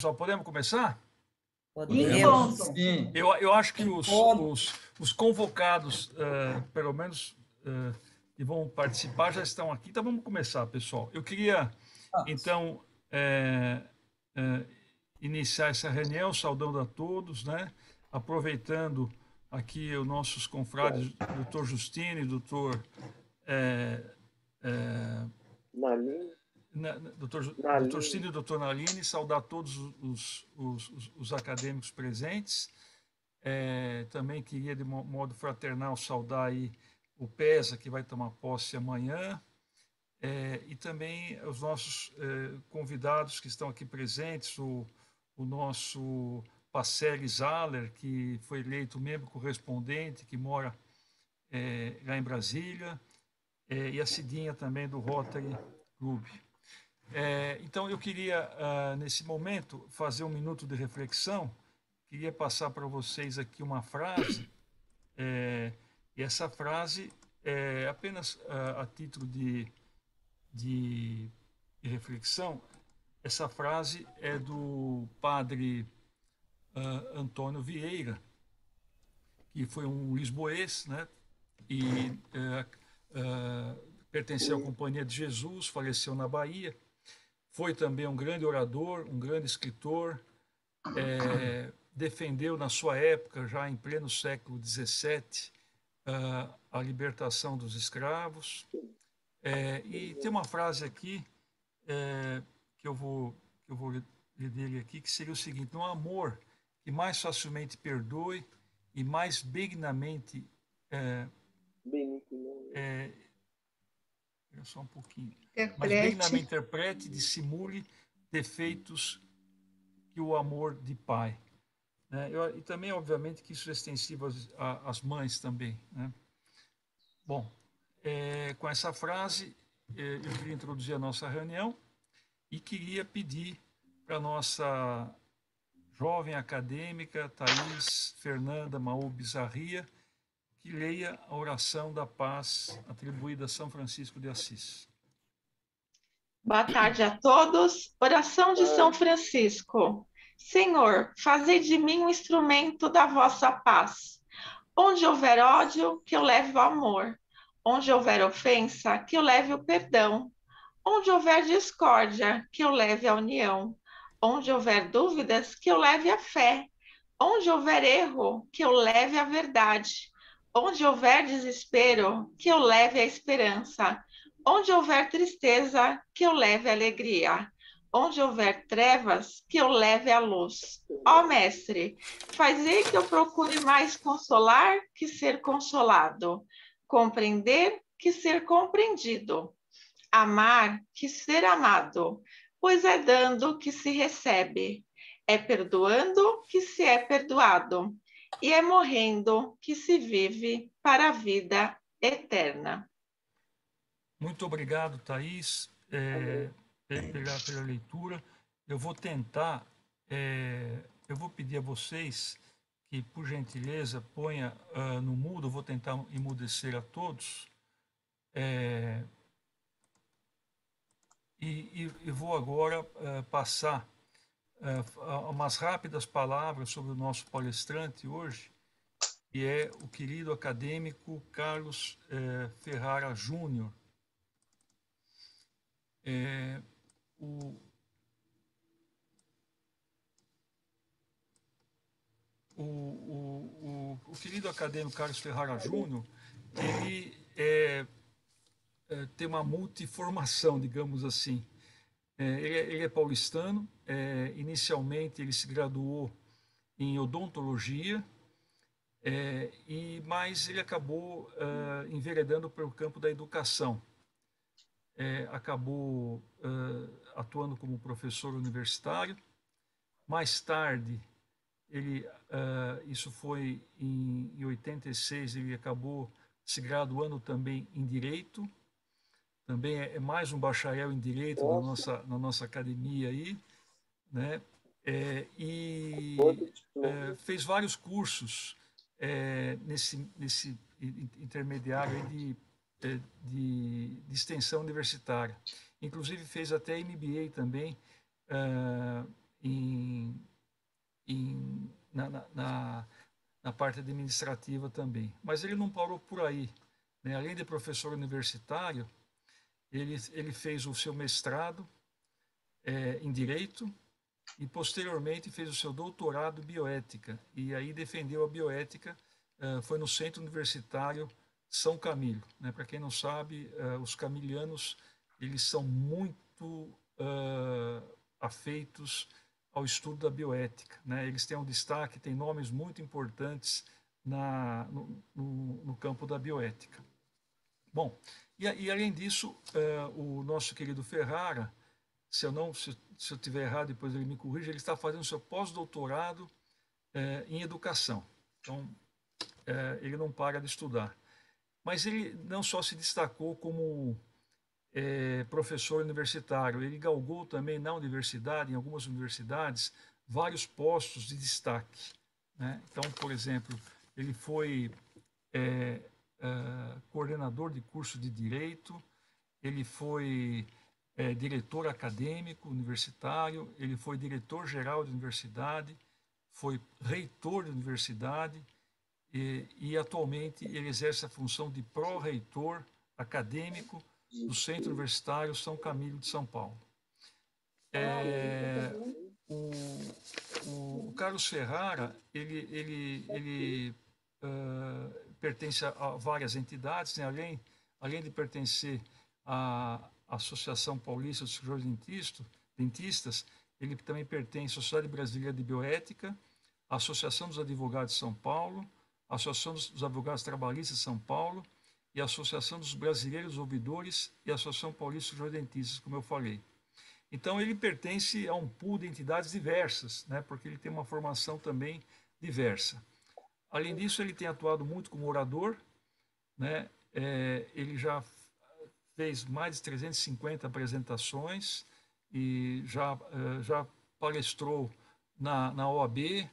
Pessoal, podemos começar? Podemos. Sim. Eu acho que os convocados, pelo menos, que vão participar, já estão aqui. Então, vamos começar, pessoal. Eu queria, então, iniciar essa reunião, saudando a todos, né? Aproveitando aqui os nossos confrades, doutor Justino e doutor Doutor Cínio e doutor Naline, saudar todos os acadêmicos presentes. Também queria, de modo fraternal, saudar aí o PESA, que vai tomar posse amanhã, e também os nossos convidados que estão aqui presentes, o nosso Pacelli Zaller, que foi eleito membro correspondente, que mora lá em Brasília, e a Cidinha também do Rotary Club. Então, eu queria, nesse momento, fazer um minuto de reflexão. Queria passar para vocês aqui uma frase, e essa frase é apenas a título de reflexão. Essa frase é do padre Antônio Vieira, que foi um lisboês, né? E pertenceu à Companhia de Jesus, faleceu na Bahia. Foi também um grande orador, um grande escritor, defendeu na sua época, já em pleno século XVII, a libertação dos escravos. E tem uma frase aqui que eu vou ler dele aqui, que seria o seguinte: no amor que mais facilmente perdoe e mais benignamente só um pouquinho. Mas benignamente interprete, dissimule defeitos que o amor de pai. Né? E também, obviamente, que isso é extensivo às mães também. Né? Bom, com essa frase, eu queria introduzir a nossa reunião e queria pedir para a nossa jovem acadêmica, Thaís Fernanda Maú Bizarria, que leia a oração da paz atribuída a São Francisco de Assis. Boa tarde a todos. Oração de São Francisco. Senhor, fazei de mim um instrumento da vossa paz. Onde houver ódio, que eu leve o amor. Onde houver ofensa, que eu leve o perdão. Onde houver discórdia, que eu leve a união. Onde houver dúvidas, que eu leve a fé. Onde houver erro, que eu leve a verdade. Onde houver desespero, que eu leve a esperança. Onde houver tristeza, que eu leve a alegria. Onde houver trevas, que eu leve a luz. Ó Mestre, fazei que eu procure mais consolar que ser consolado, compreender que ser compreendido, amar que ser amado, pois é dando que se recebe, é perdoando que se é perdoado, e é morrendo que se vive para a vida eterna. Muito obrigado, Thaís, pela leitura. Eu vou tentar, eu vou pedir a vocês que, por gentileza, ponha no mudo, eu vou tentar emudecer a todos. E vou agora passar umas rápidas palavras sobre o nosso palestrante hoje, que é o querido acadêmico Carlos Ferrara Júnior. O querido acadêmico Carlos Ferrara Júnior, ele tem uma multiformação, digamos assim. Ele é paulistano, inicialmente ele se graduou em odontologia, mas ele acabou enveredando pelo campo da educação. Acabou atuando como professor universitário. Mais tarde, isso foi em 86, ele acabou se graduando também em Direito. Também é mais um bacharel em Direito na nossa academia aí, né? Fez vários cursos nesse intermediário aí de extensão universitária. Inclusive fez até MBA também em, em, na parte administrativa também. Mas ele não parou por aí, né? Além de professor universitário, ele fez o seu mestrado em Direito e, posteriormente, fez o seu doutorado em Bioética. E aí defendeu a bioética, foi no Centro Universitário São Camilo. Né? Para quem não sabe, os camilianos eles são muito afeitos ao estudo da bioética. Né? Eles têm um destaque, têm nomes muito importantes no campo da bioética. Bom, e além disso, o nosso querido Ferrara, se eu tiver errado, depois ele me corrige, ele está fazendo seu pós-doutorado em educação. Então, ele não para de estudar. Mas ele não só se destacou como professor universitário, ele galgou também na universidade, em algumas universidades, vários postos de destaque. Né? Então, por exemplo, ele foi coordenador de curso de Direito, ele foi diretor acadêmico universitário, ele foi diretor-geral de universidade, foi reitor de universidade e atualmente ele exerce a função de pró-reitor acadêmico do Centro Universitário São Camilo de São Paulo. O Carlos Ferrara, ele pertence a várias entidades, né? além de pertencer à Associação Paulista dos Cirurgiões Dentistas, ele também pertence à Sociedade Brasileira de Bioética, à Associação dos Advogados de São Paulo, à Associação dos Advogados Trabalhistas de São Paulo e à Associação dos Brasileiros Ouvidores e à Associação Paulista dos Cirurgiões Dentistas, como eu falei. Então, ele pertence a um pool de entidades diversas, né, porque ele tem uma formação também diversa. Além disso, ele tem atuado muito como orador, né, ele já fez mais de 350 apresentações e já palestrou na OAB,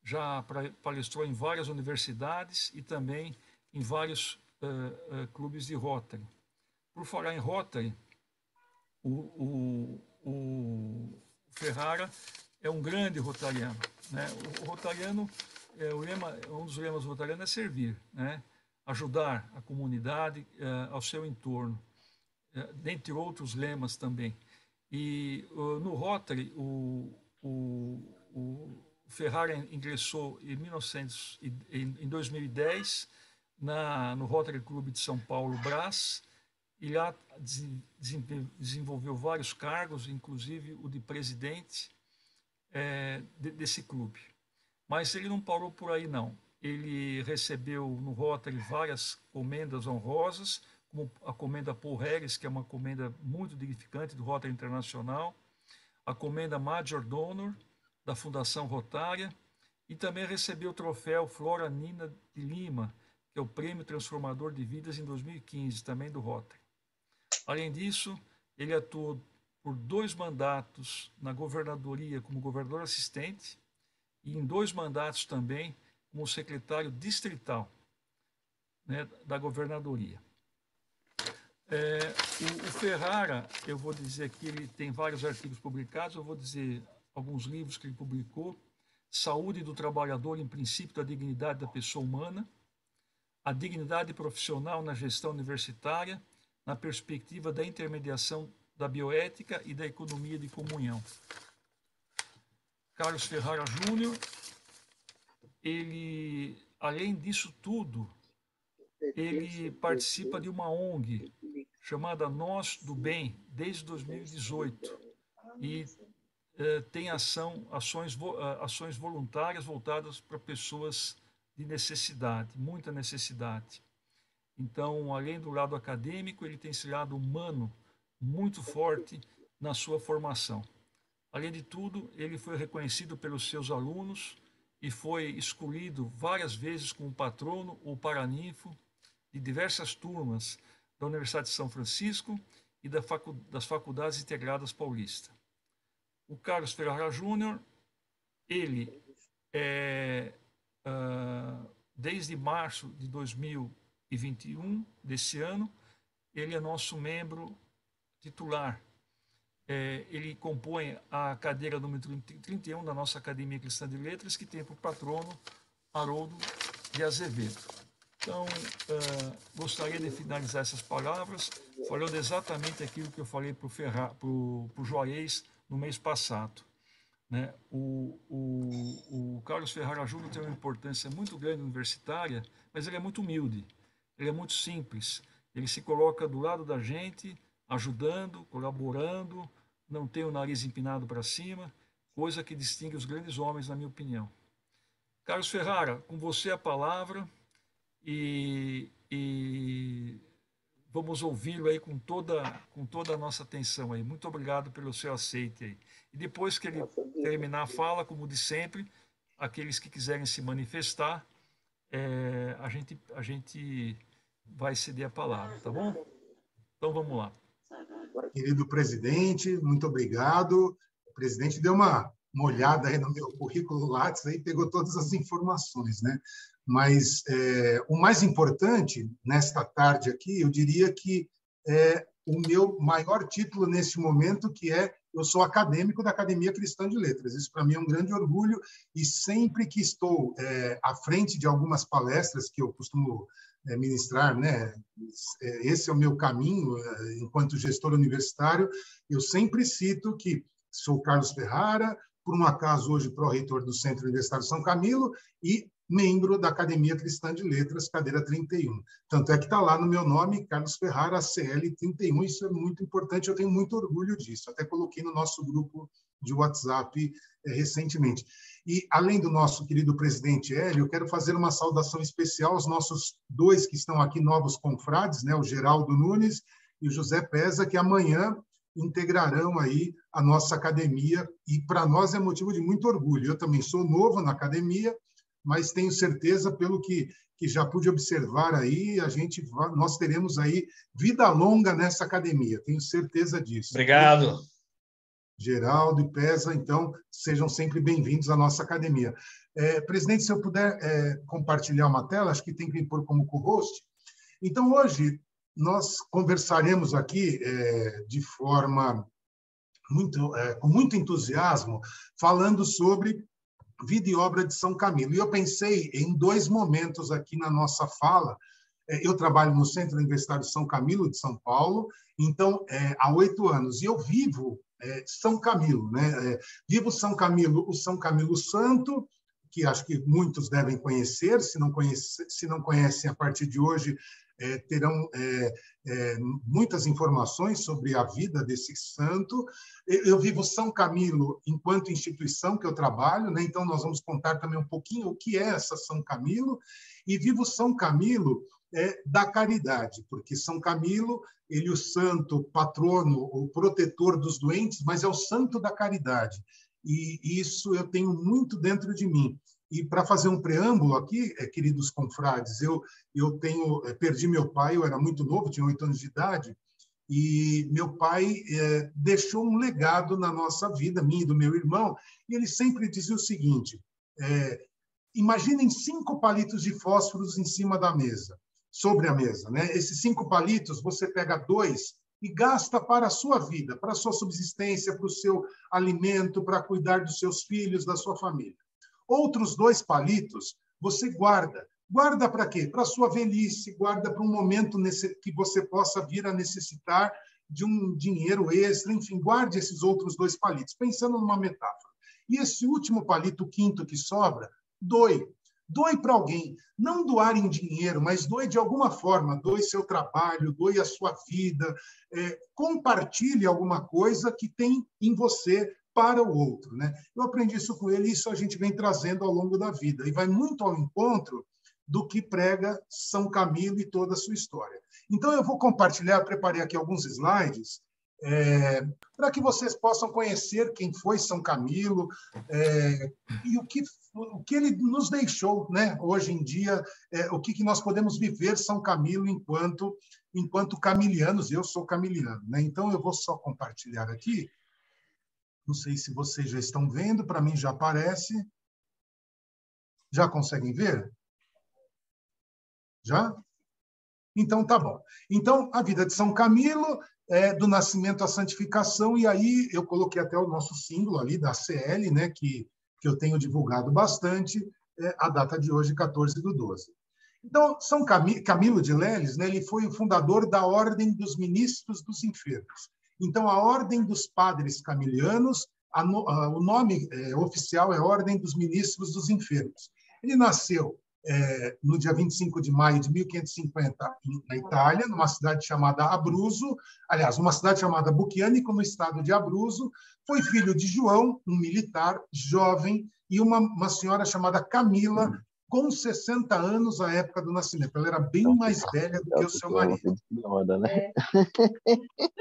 já palestrou em várias universidades e também em vários clubes de Rotary. Por falar em Rotary, o Ferrara é um grande rotariano. Né? O rotariano, um dos lemas do rotariano é servir, né? Ajudar a comunidade ao seu entorno, dentre outros lemas também. E no Rotary, o Ferrara ingressou em 2010 no Rotary Clube de São Paulo, Brás, e lá desenvolveu vários cargos, inclusive o de presidente desse clube. Mas ele não parou por aí, não. Ele recebeu no Rotary várias comendas honrosas, como a comenda Paul Harris, que é uma comenda muito dignificante do Rotary Internacional, a comenda Major Donor, da Fundação Rotária, e também recebeu o troféu Flora Nina de Lima, que é o Prêmio Transformador de Vidas em 2015, também do Rotary. Além disso, ele atuou por 2 mandatos na governadoria como governador assistente e em 2 mandatos também como secretário distrital, né, da governadoria. O Ferrara, eu vou dizer que ele tem vários artigos publicados, eu vou dizer alguns livros que ele publicou: Saúde do Trabalhador em Princípio da Dignidade da Pessoa Humana, A Dignidade Profissional na Gestão Universitária, na perspectiva da intermediação da bioética e da economia de comunhão. Carlos Ferrara Júnior, ele, além disso tudo, ele participa de uma ONG chamada Nós do Bem, desde 2018, e tem ações voluntárias voltadas para pessoas de necessidade, muita necessidade. Então, além do lado acadêmico, ele tem esse lado humano muito forte na sua formação. Além de tudo, ele foi reconhecido pelos seus alunos e foi escolhido várias vezes como patrono ou paraninfo de diversas turmas da Universidade de São Francisco e das Faculdades Integradas Paulista. O Carlos Ferrara Júnior, ele desde março de 2021, desse ano, ele é nosso membro titular ele compõe a cadeira número 31 da nossa Academia Cristã de Letras, que tem por patrono Haroldo de Azevedo. Então, gostaria de finalizar essas palavras falando exatamente aquilo que eu falei para o Juarez no mês passado. Né? O Carlos Ferrara Júnior tem uma importância muito grande universitária, mas ele é muito humilde, ele é muito simples, ele se coloca do lado da gente, ajudando, colaborando, não tem o nariz empinado para cima, coisa que distingue os grandes homens, na minha opinião. Carlos Ferrara, com você a palavra e vamos ouvi-lo aí com toda a nossa atenção aí. Muito obrigado pelo seu aceite aí. E depois que ele terminar a fala, como de sempre, aqueles que quiserem se manifestar, a gente vai ceder a palavra, tá bom? Então vamos lá. Querido presidente, muito obrigado. O presidente deu uma olhada aí no meu currículo Lattes e pegou todas as informações, né? Mas o mais importante nesta tarde aqui, eu diria que é o meu maior título neste momento, que é eu sou acadêmico da Academia Cristã de Letras. Isso para mim é um grande orgulho e sempre que estou à frente de algumas palestras que eu costumo ministrar, né? Esse é o meu caminho enquanto gestor universitário. Eu sempre cito que sou Carlos Ferrara, por um acaso hoje pró-reitor do Centro Universitário São Camilo e membro da Academia Cristã de Letras, cadeira 31. Tanto é que está lá no meu nome, Carlos Ferrara, CL 31, isso é muito importante, eu tenho muito orgulho disso, até coloquei no nosso grupo de WhatsApp recentemente. E, além do nosso querido presidente Hélio, eu quero fazer uma saudação especial aos nossos dois que estão aqui, novos confrades, né, o Geraldo Nunes e o José Pesa, que amanhã integrarão aí a nossa academia, e para nós é motivo de muito orgulho. Eu também sou novo na academia, mas tenho certeza, pelo que já pude observar aí, nós teremos aí vida longa nessa academia, tenho certeza disso. Obrigado. Geraldo e Pesa, então, sejam sempre bem-vindos à nossa academia. Presidente, se eu puder compartilhar uma tela, acho que tem que impor como co-host. Então, hoje, nós conversaremos aqui de forma com muito entusiasmo, falando sobre vida e obra de São Camilo. E eu pensei em dois momentos aqui na nossa fala. Eu trabalho no Centro Universitário São Camilo, de São Paulo, então, há 8 anos, e eu vivo São Camilo, né? Vivo São Camilo, o São Camilo Santo, que acho que muitos devem conhecer, se não conhecem, a partir de hoje, terão muitas informações sobre a vida desse santo. Eu vivo São Camilo enquanto instituição que eu trabalho, né? Então nós vamos contar também um pouquinho o que é essa São Camilo, e vivo São Camilo da caridade, porque São Camilo, ele é o santo patrono, o protetor dos doentes, mas é o santo da caridade, e isso eu tenho muito dentro de mim. E para fazer um preâmbulo aqui, queridos confrades, eu perdi meu pai, eu era muito novo, tinha 8 anos de idade, e meu pai deixou um legado na nossa vida, minha e do meu irmão, e ele sempre dizia o seguinte: imaginem 5 palitos de fósforos em cima da mesa, sobre a mesa, né? Esses 5 palitos, você pega 2 e gasta para a sua vida, para a sua subsistência, para o seu alimento, para cuidar dos seus filhos, da sua família. Outros 2 palitos você guarda. Guarda para quê? Para a sua velhice, guarda para um momento que você possa vir a necessitar de um dinheiro extra, enfim, guarde esses outros 2 palitos, pensando numa metáfora. E esse último palito, o 5º que sobra, doe. Doe para alguém. Não doar em dinheiro, mas doe de alguma forma. Doe seu trabalho, doe a sua vida. Compartilhe alguma coisa que tem em você para o outro, né? Eu aprendi isso com ele e isso a gente vem trazendo ao longo da vida. E vai muito ao encontro do que prega São Camilo e toda a sua história. Então, eu vou compartilhar, preparei aqui alguns slides, para que vocês possam conhecer quem foi São Camilo e o que ele nos deixou, né? Hoje em dia, o que nós podemos viver São Camilo enquanto camilianos. Eu sou camiliano, né? Então, eu vou só compartilhar aqui. Não sei se vocês já estão vendo, para mim já aparece. Já conseguem ver? Já? Então, tá bom. Então, a vida de São Camilo do nascimento à santificação, e aí eu coloquei até o nosso símbolo ali da CL, né, que eu tenho divulgado bastante, a data de hoje, 14/12. Então, São Camilo de Leles, né, ele foi o fundador da Ordem dos Ministros dos Enfermos. Então, a Ordem dos Padres Camilianos, o nome oficial é Ordem dos Ministros dos Enfermos. Ele nasceu no dia 25 de maio de 1550, na Itália, numa cidade chamada Abruzzo, aliás, uma cidade chamada Bucchianico, no estado de Abruzzo. Foi filho de João, um militar jovem, e uma senhora chamada Camila, com 60 anos à época do nascimento. Ela era bem mais velha do que o seu marido.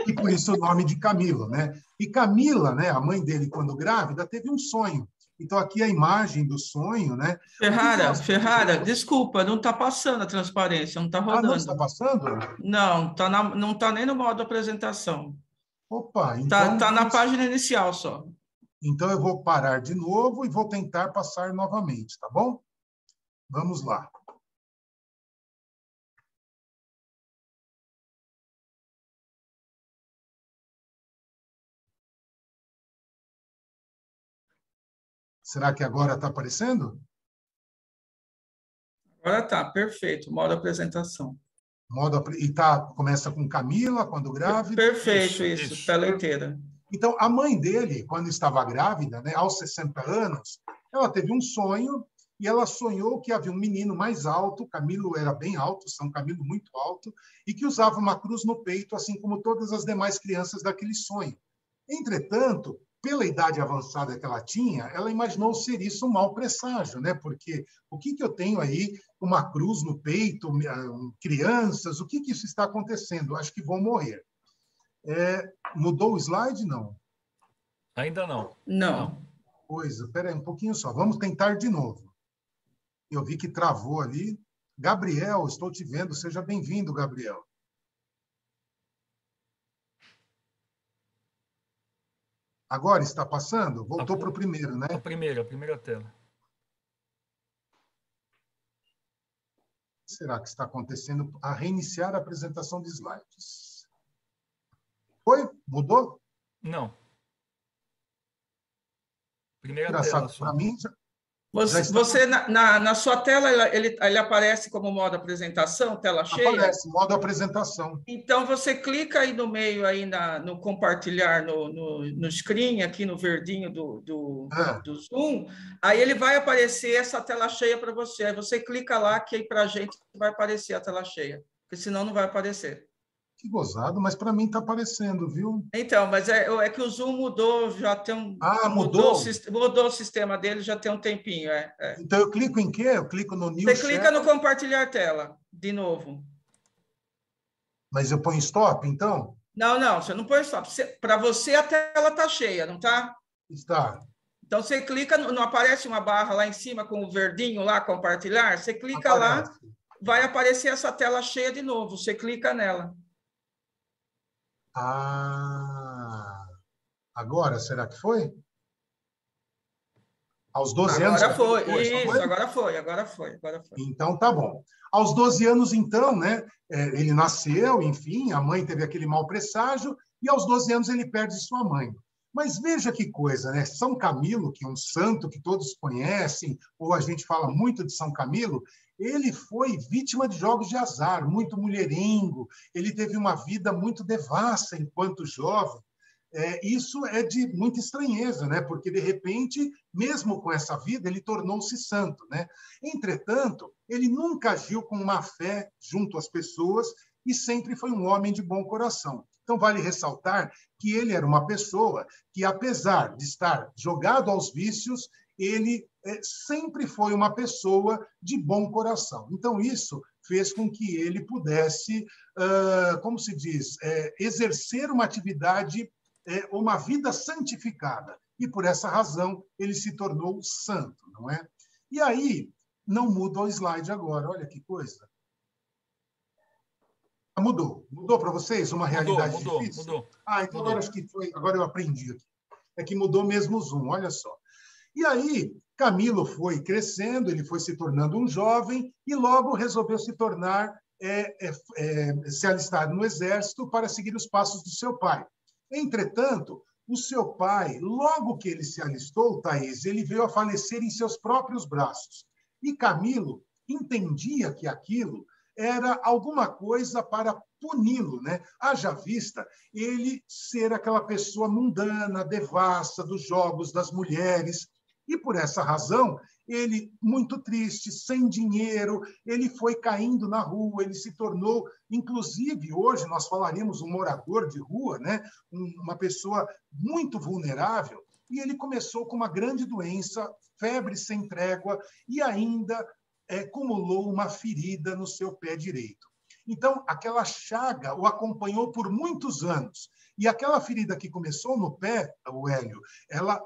E por isso o nome de Camilo, né? E Camila, né, a mãe dele, quando grávida, teve um sonho. Então, aqui a imagem do sonho, né? Ferrara, desculpa, não está passando a transparência, não está rodando. Não está passando? Não, não está nem no modo apresentação. Opa, então... Está na página inicial só. Então, eu vou parar de novo e vou tentar passar novamente, tá bom? Vamos lá. Será que agora está aparecendo? Agora está, perfeito, modo apresentação. Começa com Camila, quando grávida? Perfeito, isso, tela inteira. Então, a mãe dele, quando estava grávida, né, aos 60 anos, ela teve um sonho e ela sonhou que havia um menino mais alto, Camilo era bem alto, São Camilo muito alto, e que usava uma cruz no peito, assim como todas as demais crianças daquele sonho. Entretanto, pela idade avançada que ela tinha, ela imaginou ser isso um mau presságio, né? Porque o que eu tenho aí, uma cruz no peito, crianças, o que isso está acontecendo? Acho que vão morrer. Mudou o slide? Não. Ainda não. Não. Espera aí um pouquinho só. Vamos tentar de novo. Eu vi que travou ali. Gabriel, estou te vendo. Seja bem-vindo, Gabriel. Agora está passando? Voltou para o primeiro, né? A primeira tela. O que será que está acontecendo? A reiniciar a apresentação de slides. Foi? Mudou? Não. Primeira Engraçado, tela. Para mim, Você na sua tela, ele aparece como modo apresentação, tela cheia? Aparece, modo apresentação. Então, você clica aí no meio, aí no compartilhar, no screen, aqui no verdinho do Zoom, aí ele vai aparecer essa tela cheia para você. Aí você clica lá, que aí para a gente vai aparecer a tela cheia, porque senão não vai aparecer. Que gozado, mas para mim está aparecendo, viu? Então, mas é que o Zoom mudou, já tem um... mudou? Mudou o sistema dele, já tem um tempinho. Então, eu clico em quê? Eu clico no New Você Share. clica no compartilhar tela, de novo. Mas eu ponho stop, então? Não, você não põe stop. Para você, a tela está cheia, não está? Está. Então, você clica, não aparece uma barra lá em cima com o verdinho lá, compartilhar? Você clica lá, vai aparecer essa tela cheia de novo. Você clica nela. Agora, será que foi? Aos 12 anos... Agora foi. Então, tá bom. Aos 12 anos, então, né, ele nasceu, enfim, a mãe teve aquele mau presságio, e aos 12 anos ele perde sua mãe. Mas veja que coisa, né? São Camilo, que é um santo que todos conhecem, ou a gente fala muito de São Camilo, ele foi vítima de jogos de azar, muito mulherengo, ele teve uma vida muito devassa enquanto jovem. Isso é de muita estranheza, né? Porque, de repente, mesmo com essa vida, ele tornou-se santo, né? Entretanto, ele nunca agiu com má fé junto às pessoas e sempre foi um homem de bom coração. Então, vale ressaltar que ele era uma pessoa que, apesar de estar jogado aos vícios, ele sempre foi uma pessoa de bom coração. Então, isso fez com que ele pudesse, como se diz, exercer uma atividade, uma vida santificada. E, por essa razão, ele se tornou santo, não é? E aí, não muda o slide agora, olha que coisa. Mudou para vocês uma realidade difícil? Mudou. Então agora acho que foi, agora eu aprendi aqui. É que mudou mesmo o zoom, olha só. E aí, Camilo foi crescendo, ele foi se tornando um jovem e logo resolveu se tornar se alistar no exército para seguir os passos do seu pai. Entretanto, o seu pai, logo que ele se alistou, Thaís, ele veio a falecer em seus próprios braços. E Camilo entendia que aquilo era alguma coisa para puni-lo, né? Haja vista ele ser aquela pessoa mundana, devassa dos jogos, das mulheres. E, por essa razão, ele, muito triste, sem dinheiro, ele foi caindo na rua, ele se tornou, inclusive, hoje nós falaremos um morador de rua, né? Uma pessoa muito vulnerável, e ele começou com uma grande doença, febre sem trégua, e ainda acumulou uma ferida no seu pé direito. Então, aquela chaga o acompanhou por muitos anos. E aquela ferida que começou no pé, o Hélio, ela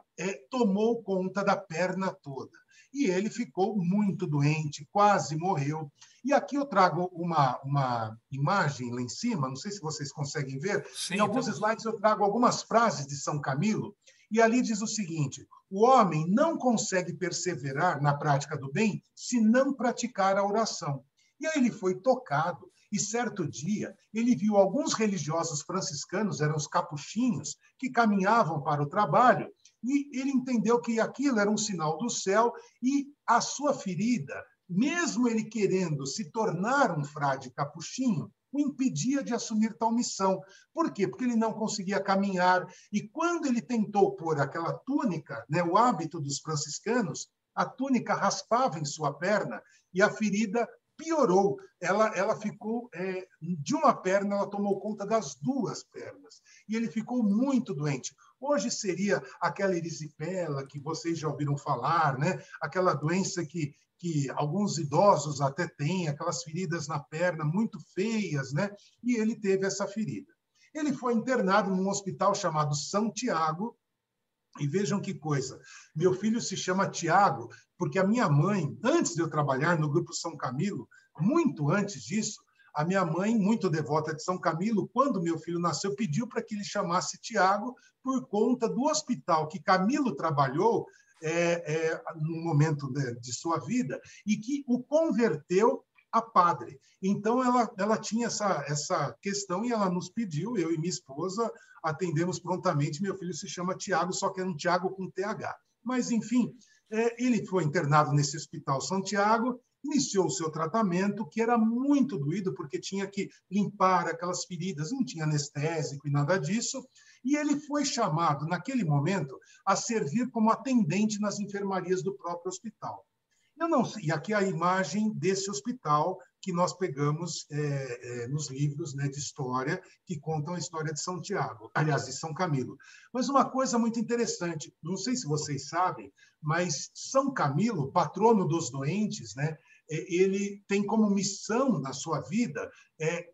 tomou conta da perna toda. E ele ficou muito doente, quase morreu. E aqui eu trago uma imagem lá em cima, não sei se vocês conseguem ver. Sim, em alguns slides eu trago algumas frases de São Camilo, e ali diz o seguinte: o homem não consegue perseverar na prática do bem se não praticar a oração. E aí ele foi tocado, e certo dia ele viu alguns religiosos franciscanos, eram os capuchinhos, que caminhavam para o trabalho, e ele entendeu que aquilo era um sinal do céu, e a sua ferida, mesmo ele querendo se tornar um frade capuchinho, o impedia de assumir tal missão. Por quê? Porque ele não conseguia caminhar, e quando ele tentou pôr aquela túnica, né, o hábito dos franciscanos, a túnica raspava em sua perna, e a ferida piorou. Ela ficou, de uma perna, ela tomou conta das duas pernas. E ele ficou muito doente. Hoje seria aquela erisipela que vocês já ouviram falar, né? Aquela doença que alguns idosos até têm, aquelas feridas na perna muito feias, né? E ele teve essa ferida. Ele foi internado num hospital chamado São Tiago. E vejam que coisa, meu filho se chama Tiago, porque a minha mãe, antes de eu trabalhar no Grupo São Camilo, muito antes disso, a minha mãe, muito devota de São Camilo, quando meu filho nasceu, pediu para que ele chamasse Tiago por conta do hospital que Camilo trabalhou no momento de sua vida e que o converteu a padre. Então, ela tinha essa questão e ela nos pediu, eu e minha esposa atendemos prontamente. Meu filho se chama Tiago, só que é um Tiago com TH. Mas, enfim, ele foi internado nesse Hospital São Tiago, iniciou o seu tratamento, que era muito doído, porque tinha que limpar aquelas feridas, não tinha anestésico e nada disso, e ele foi chamado, naquele momento, a servir como atendente nas enfermarias do próprio hospital. E aqui a imagem desse hospital que nós pegamos nos livros, né, de história que contam a história de São Tiago, aliás, de São Camilo. Mas uma coisa muito interessante, não sei se vocês sabem, mas São Camilo, patrono dos doentes, né, ele tem como missão na sua vida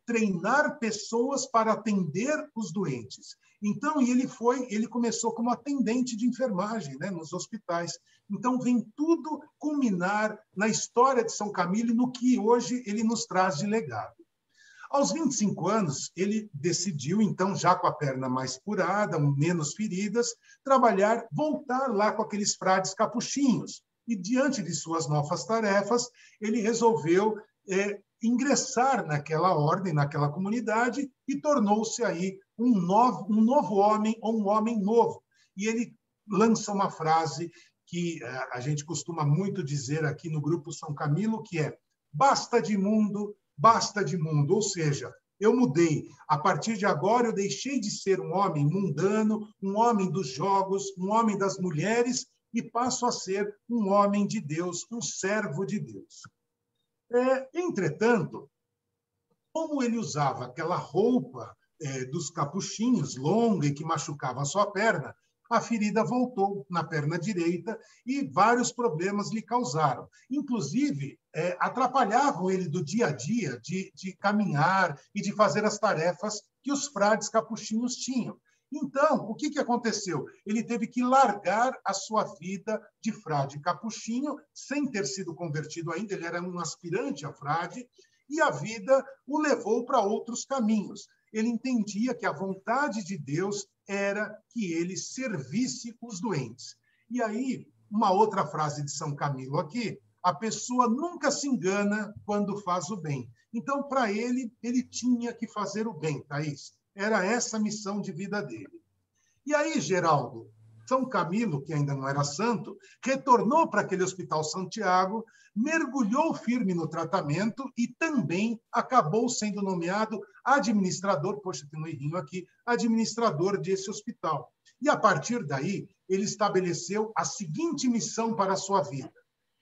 treinar pessoas para atender os doentes. Então, ele começou como atendente de enfermagem, né, nos hospitais. Então, vem tudo culminar na história de São Camilo e no que hoje ele nos traz de legado. Aos 25 anos, ele decidiu, então, já com a perna mais curada, menos feridas, voltar lá com aqueles frades capuchinhos. E, diante de suas novas tarefas, ele resolveu ingressar naquela ordem, naquela comunidade, e tornou-se aí um novo homem, ou um homem novo. E ele lança uma frase que a gente costuma muito dizer aqui no Grupo São Camilo, que é: basta de mundo, ou seja, eu mudei. A partir de agora, eu deixei de ser um homem mundano, um homem dos jogos, um homem das mulheres, e passo a ser um homem de Deus, um servo de Deus. Entretanto, como ele usava aquela roupa dos capuchinhos, longa e que machucava a sua perna, a ferida voltou na perna direita e vários problemas lhe causaram. Inclusive, atrapalhavam ele do dia a dia de caminhar e de fazer as tarefas que os frades capuchinhos tinham. Então, o que aconteceu? Ele teve que largar a sua vida de frade capuchinho, sem ter sido convertido ainda, ele era um aspirante a frade, e a vida o levou para outros caminhos. Ele entendia que a vontade de Deus era que ele servisse os doentes. E aí, uma outra frase de São Camilo aqui: a pessoa nunca se engana quando faz o bem. Então, para ele tinha que fazer o bem, Thaís. Era essa a missão de vida dele. E aí, Geraldo, São Camilo, que ainda não era santo, retornou para aquele Hospital Santiago, mergulhou firme no tratamento e também acabou sendo nomeado administrador, poxa, tem um errinho aqui, administrador desse hospital. E, a partir daí, ele estabeleceu a seguinte missão para a sua vida.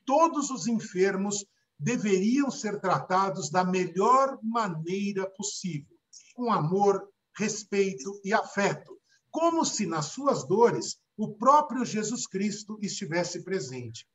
Todos os enfermos deveriam ser tratados da melhor maneira possível, com amor, respeito e afeto, como se nas suas dores o próprio Jesus Cristo estivesse presente.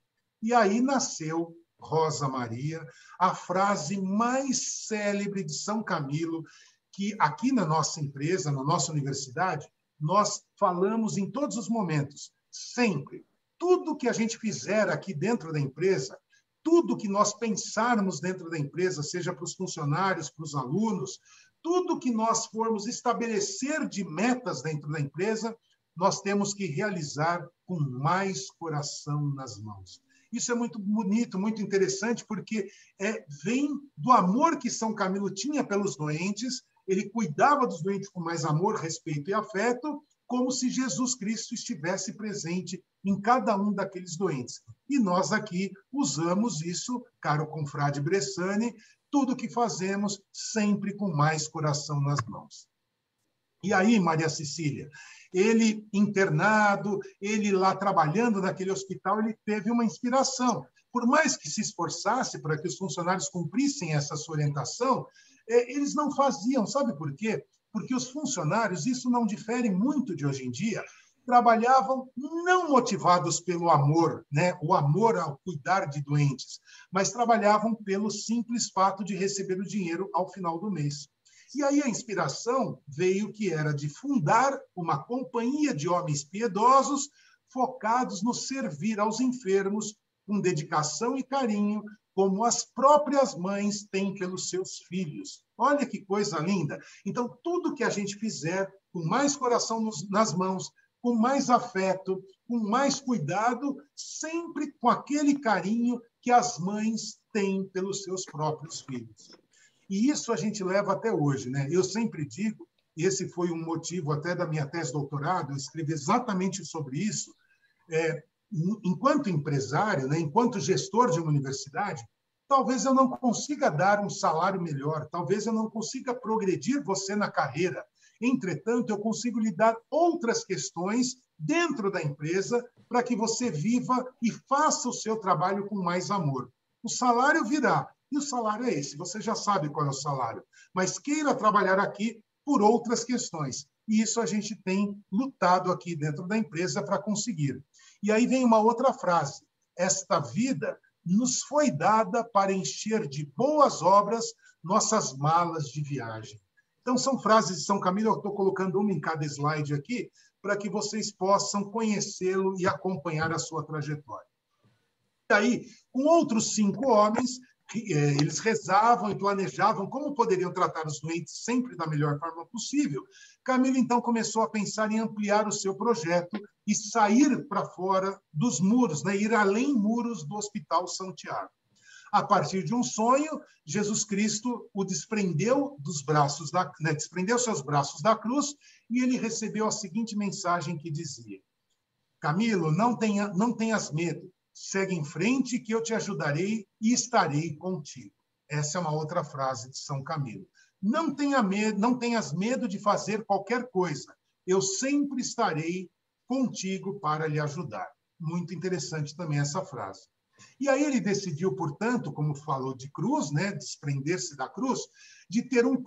E aí nasceu Rosa Maria, a frase mais célebre de São Camilo, que aqui na nossa empresa, na nossa universidade, nós falamos em todos os momentos, sempre. Tudo que a gente fizer aqui dentro da empresa, tudo que nós pensarmos dentro da empresa, seja para os funcionários, para os alunos, tudo que nós formos estabelecer de metas dentro da empresa, nós temos que realizar com mais coração nas mãos. Isso é muito bonito, muito interessante, porque vem do amor que São Camilo tinha pelos doentes, ele cuidava dos doentes com mais amor, respeito e afeto, como se Jesus Cristo estivesse presente em cada um daqueles doentes. E nós aqui usamos isso, caro confrade Bressani, tudo que fazemos sempre com mais coração nas mãos. E aí, Maria Cecília, ele internado, ele lá trabalhando naquele hospital, ele teve uma inspiração. Por mais que se esforçasse para que os funcionários cumprissem essa sua orientação, eles não faziam. Sabe por quê? Porque os funcionários, isso não difere muito de hoje em dia, trabalhavam não motivados pelo amor, né? O amor ao cuidar de doentes, mas trabalhavam pelo simples fato de receber o dinheiro ao final do mês. E aí a inspiração veio que era de fundar uma companhia de homens piedosos focados no servir aos enfermos com dedicação e carinho, como as próprias mães têm pelos seus filhos. Olha que coisa linda! Então, tudo que a gente fizer com mais coração nas mãos, com mais afeto, com mais cuidado, sempre com aquele carinho que as mães têm pelos seus próprios filhos. E isso a gente leva até hoje, né? Eu sempre digo, esse foi um motivo até da minha tese de doutorado, eu escrevi exatamente sobre isso, enquanto empresário, né, enquanto gestor de uma universidade, talvez eu não consiga dar um salário melhor, talvez eu não consiga progredir você na carreira. Entretanto, eu consigo lhe dar outras questões dentro da empresa para que você viva e faça o seu trabalho com mais amor. O salário virá, e o salário é esse, você já sabe qual é o salário, mas queira trabalhar aqui por outras questões. E isso a gente tem lutado aqui dentro da empresa para conseguir. E aí vem uma outra frase: esta vida nos foi dada para encher de boas obras nossas malas de viagem. Então, são frases de São Camilo, eu estou colocando uma em cada slide aqui, para que vocês possam conhecê-lo e acompanhar a sua trajetória. E aí, com outros 5 homens, eles rezavam e planejavam como poderiam tratar os doentes sempre da melhor forma possível. Camilo, então, começou a pensar em ampliar o seu projeto e sair para fora dos muros, né? Ir além muros do Hospital Santiago. A partir de um sonho, Jesus Cristo o desprendeu dos braços desprendeu seus braços da cruz e ele recebeu a seguinte mensagem que dizia: Camilo, não tenhas medo, segue em frente que eu te ajudarei e estarei contigo. Essa é uma outra frase de São Camilo. Não tenhas medo de fazer qualquer coisa, eu sempre estarei contigo para lhe ajudar. Muito interessante também essa frase. E aí ele decidiu, portanto, como falou de cruz, né, desprender-se da cruz, de ter o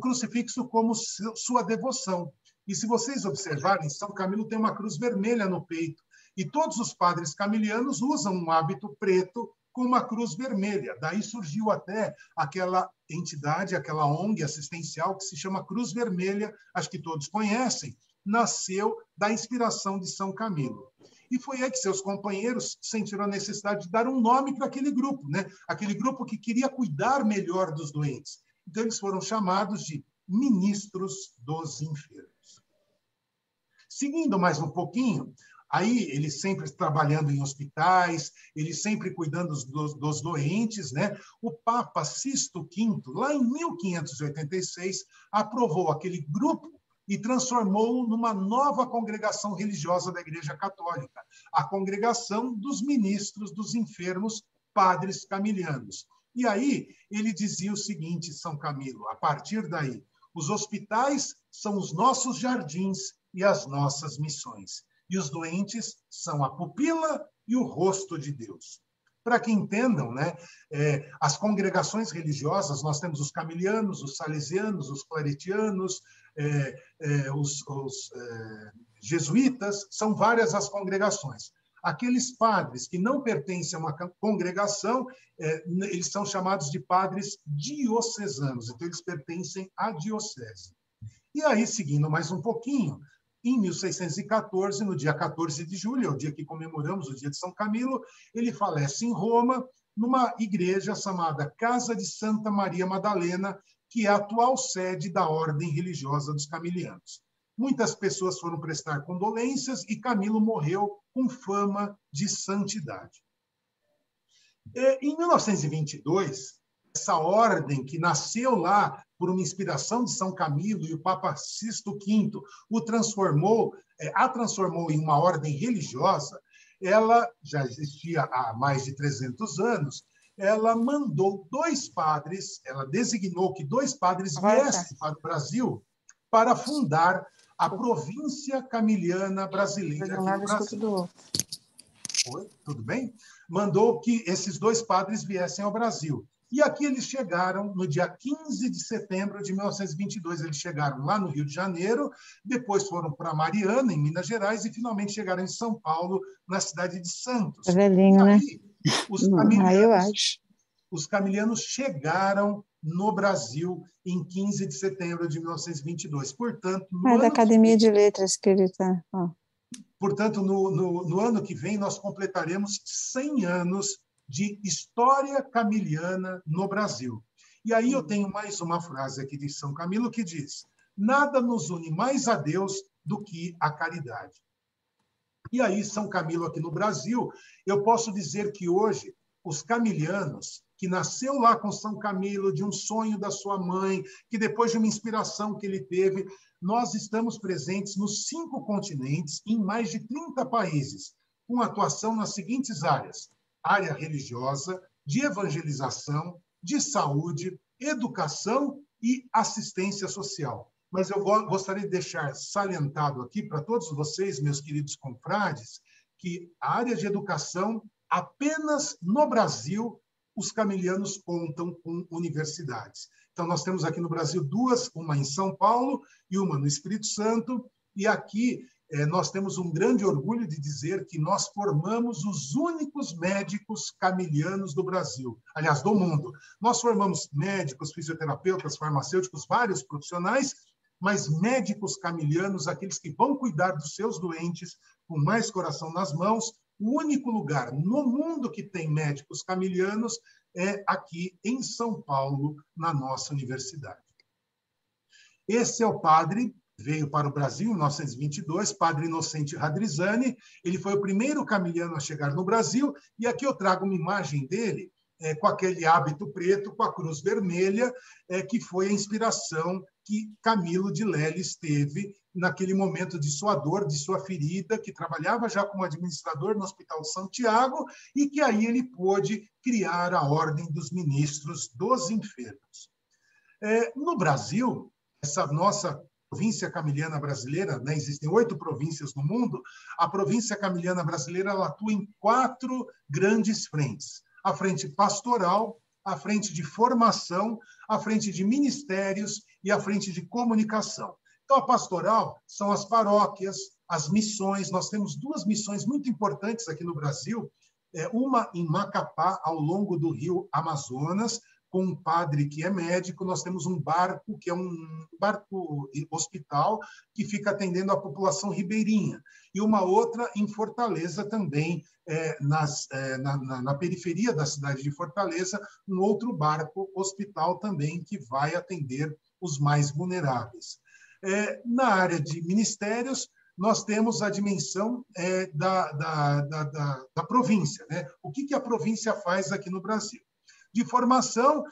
crucifixo como sua devoção. E se vocês observarem, São Camilo tem uma cruz vermelha no peito, e todos os padres camilianos usam um hábito preto com uma cruz vermelha. Daí surgiu até aquela entidade, aquela ONG assistencial que se chama Cruz Vermelha, acho que todos conhecem, nasceu da inspiração de São Camilo. E foi aí que seus companheiros sentiram a necessidade de dar um nome para aquele grupo, né? Aquele grupo que queria cuidar melhor dos doentes. Então, eles foram chamados de ministros dos enfermos. Seguindo mais um pouquinho, Aí, ele sempre trabalhando em hospitais, ele sempre cuidando dos doentes, né? O Papa Sisto V, lá em 1586, aprovou aquele grupo e transformou numa nova congregação religiosa da Igreja Católica, a Congregação dos Ministros dos Enfermos, Padres Camilianos. E aí, ele dizia o seguinte, São Camilo, a partir daí, os hospitais são os nossos jardins e as nossas missões. E os doentes são a pupila e o rosto de Deus. Para que entendam, né, as congregações religiosas, nós temos os camilianos, os salesianos, os claretianos, os jesuítas, são várias as congregações. Aqueles padres que não pertencem a uma congregação, eles são chamados de padres diocesanos, então eles pertencem à diocese. E aí, seguindo mais um pouquinho, em 1614, no dia 14 de julho, é o dia que comemoramos o dia de São Camilo, ele falece em Roma, numa igreja chamada Casa de Santa Maria Madalena, que é a atual sede da ordem religiosa dos camilianos. Muitas pessoas foram prestar condolências e Camilo morreu com fama de santidade. Em 1922, essa ordem que nasceu lá por uma inspiração de São Camilo e o Papa Sisto V a transformou em uma ordem religiosa, ela já existia há mais de 300 anos, ela mandou 2 padres, ela designou que 2 padres viessem para o Brasil para fundar a província camiliana brasileira aqui no Brasil. Oi, tudo bem? Mandou que esses 2 padres viessem ao Brasil. E aqui eles chegaram no dia 15 de setembro de 1922. Eles chegaram lá no Rio de Janeiro, depois foram para Mariana, em Minas Gerais, e finalmente chegaram em São Paulo, na cidade de Santos. É velhinho, aí, né? Os camilianos chegaram no Brasil em 15 de setembro de 1922. Portanto, da Academia de Letras que ele está. Portanto, no ano que vem, nós completaremos 100 anos de história camiliana no Brasil. E aí eu tenho mais uma frase aqui de São Camilo que diz: nada nos une mais a Deus do que a caridade. E aí, São Camilo aqui no Brasil, eu posso dizer que hoje os camilianos, que nasceu lá com São Camilo, de um sonho da sua mãe, que depois de uma inspiração que ele teve, nós estamos presentes nos 5 continentes, em mais de 30 países, com atuação nas seguintes áreas: área religiosa, de evangelização, de saúde, educação e assistência social. Mas eu gostaria de deixar salientado aqui para todos vocês, meus queridos confrades, que a área de educação, apenas no Brasil, os camilianos contam com universidades. Então, nós temos aqui no Brasil 2, uma em São Paulo e uma no Espírito Santo, e aqui nós temos um grande orgulho de dizer que nós formamos os únicos médicos camilianos do Brasil, aliás, do mundo. Nós formamos médicos, fisioterapeutas, farmacêuticos, vários profissionais, mas médicos camilianos, aqueles que vão cuidar dos seus doentes com mais coração nas mãos. O único lugar no mundo que tem médicos camilianos é aqui em São Paulo, na nossa universidade. Esse é o padre, veio para o Brasil em 1922, padre Inocente Radrizani. Ele foi o primeiro camiliano a chegar no Brasil, e aqui eu trago uma imagem dele, com aquele hábito preto, com a cruz vermelha, que foi a inspiração que Camilo de Leles teve naquele momento de sua dor, de sua ferida, que trabalhava já como administrador no Hospital de Santiago, e que aí ele pôde criar a Ordem dos Ministros dos Enfermos. No Brasil, essa nossa província camiliana brasileira, né, existem 8 províncias no mundo, a província camiliana brasileira ela atua em 4 grandes frentes: a frente pastoral, a frente de formação, a frente de ministérios e a frente de comunicação. Então, a pastoral são as paróquias, as missões. Nós temos 2 missões muito importantes aqui no Brasil, uma em Macapá, ao longo do rio Amazonas, com um padre que é médico. Nós temos um barco, que é um barco hospital, que fica atendendo a população ribeirinha. E uma outra em Fortaleza também, na periferia da cidade de Fortaleza, um outro barco hospital também que vai atender os mais vulneráveis. Na área de ministérios, nós temos a dimensão da província, né? O que a província faz aqui no Brasil? De formação,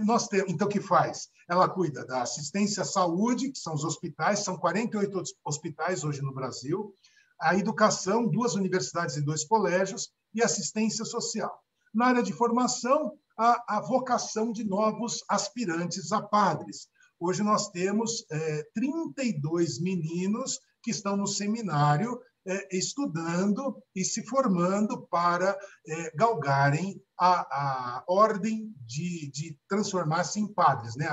nós temos... Então, o que faz? Ela cuida da assistência à saúde, que são os hospitais, são 48 hospitais hoje no Brasil, a educação, 2 universidades e 2 colégios, e assistência social. Na área de formação, a vocação de novos aspirantes a padres. Hoje nós temos 32 meninos que estão no seminário estudando e se formando para galgarem a ordem de transformar-se em padres, né?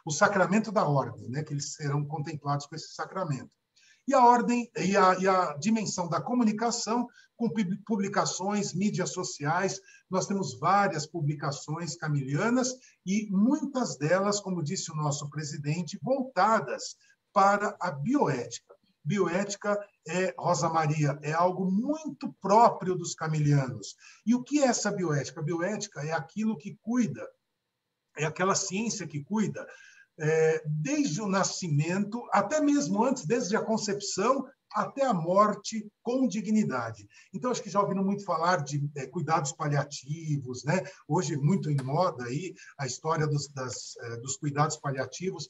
O sacramento da ordem, né? Que eles serão contemplados com esse sacramento. E a ordem e a dimensão da comunicação, com publicações, mídias sociais. Nós temos várias publicações camilianas e muitas delas, como disse o nosso presidente, voltadas para a bioética. Bioética, Rosa Maria, é algo muito próprio dos camilianos. E o que é essa bioética? A bioética é aquilo que cuida, é aquela ciência que cuida desde o nascimento, até mesmo antes, desde a concepção até a morte com dignidade. Então, acho que já ouviram muito falar de cuidados paliativos, né? Hoje, muito em moda aí, a história dos cuidados paliativos.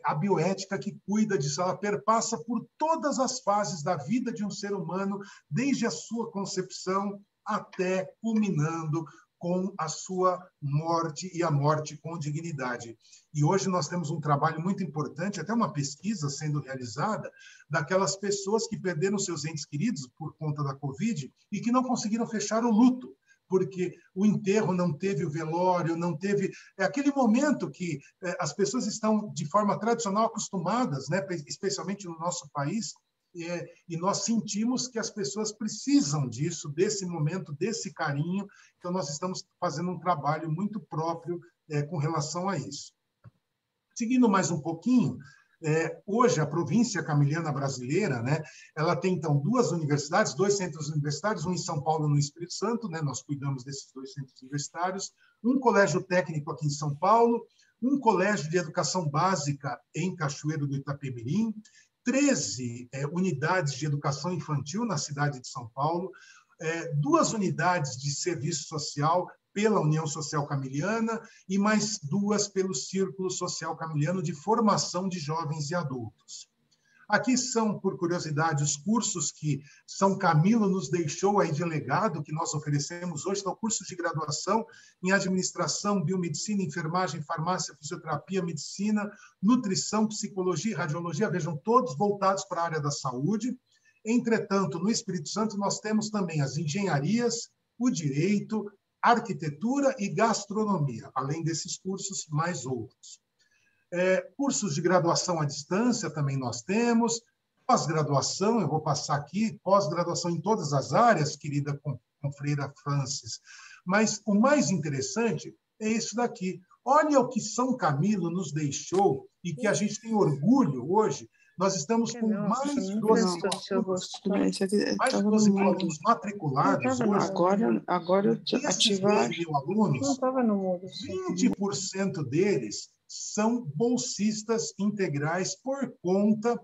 A bioética que cuida disso, ela perpassa por todas as fases da vida de um ser humano, desde a sua concepção até culminando com a sua morte e a morte com dignidade. E hoje nós temos um trabalho muito importante, até uma pesquisa sendo realizada, daquelas pessoas que perderam seus entes queridos por conta da Covid e que não conseguiram fechar o luto, porque o enterro não teve o velório, não teve... É aquele momento que as pessoas estão, de forma tradicional, acostumadas, né, especialmente no nosso país, e nós sentimos que as pessoas precisam disso, desse momento, desse carinho. Então, nós estamos fazendo um trabalho muito próprio com relação a isso. Seguindo mais um pouquinho, hoje a província camiliana brasileira, né, ela tem, então, 2 universidades, 2 centros universitários, um em São Paulo e no Espírito Santo, né, nós cuidamos desses 2 centros universitários, um colégio técnico aqui em São Paulo, um colégio de educação básica em Cachoeiro do Itapemirim, 13 unidades de educação infantil na cidade de São Paulo, 2 unidades de serviço social pela União Social Camiliana e mais 2 pelo Círculo Social Camiliano de formação de jovens e adultos. Aqui são, por curiosidade, os cursos que São Camilo nos deixou aí de legado, que nós oferecemos hoje, são cursos de graduação em administração, biomedicina, enfermagem, farmácia, fisioterapia, medicina, nutrição, psicologia e radiologia, vejam, todos voltados para a área da saúde. Entretanto, no Espírito Santo, nós temos também as engenharias, o direito, arquitetura e gastronomia, além desses cursos, mais outros. Cursos de graduação à distância também nós temos, pós-graduação, eu vou passar aqui, pós-graduação em todas as áreas, querida Freira Francis, mas o mais interessante é isso daqui. Olha o que São Camilo nos deixou e que a gente tem orgulho hoje. Nós estamos com mais de 12 alunos matriculados hoje. Agora eu ativar. 10 mil alunos, Não estava no mudo. 20% deles são bolsistas integrais por conta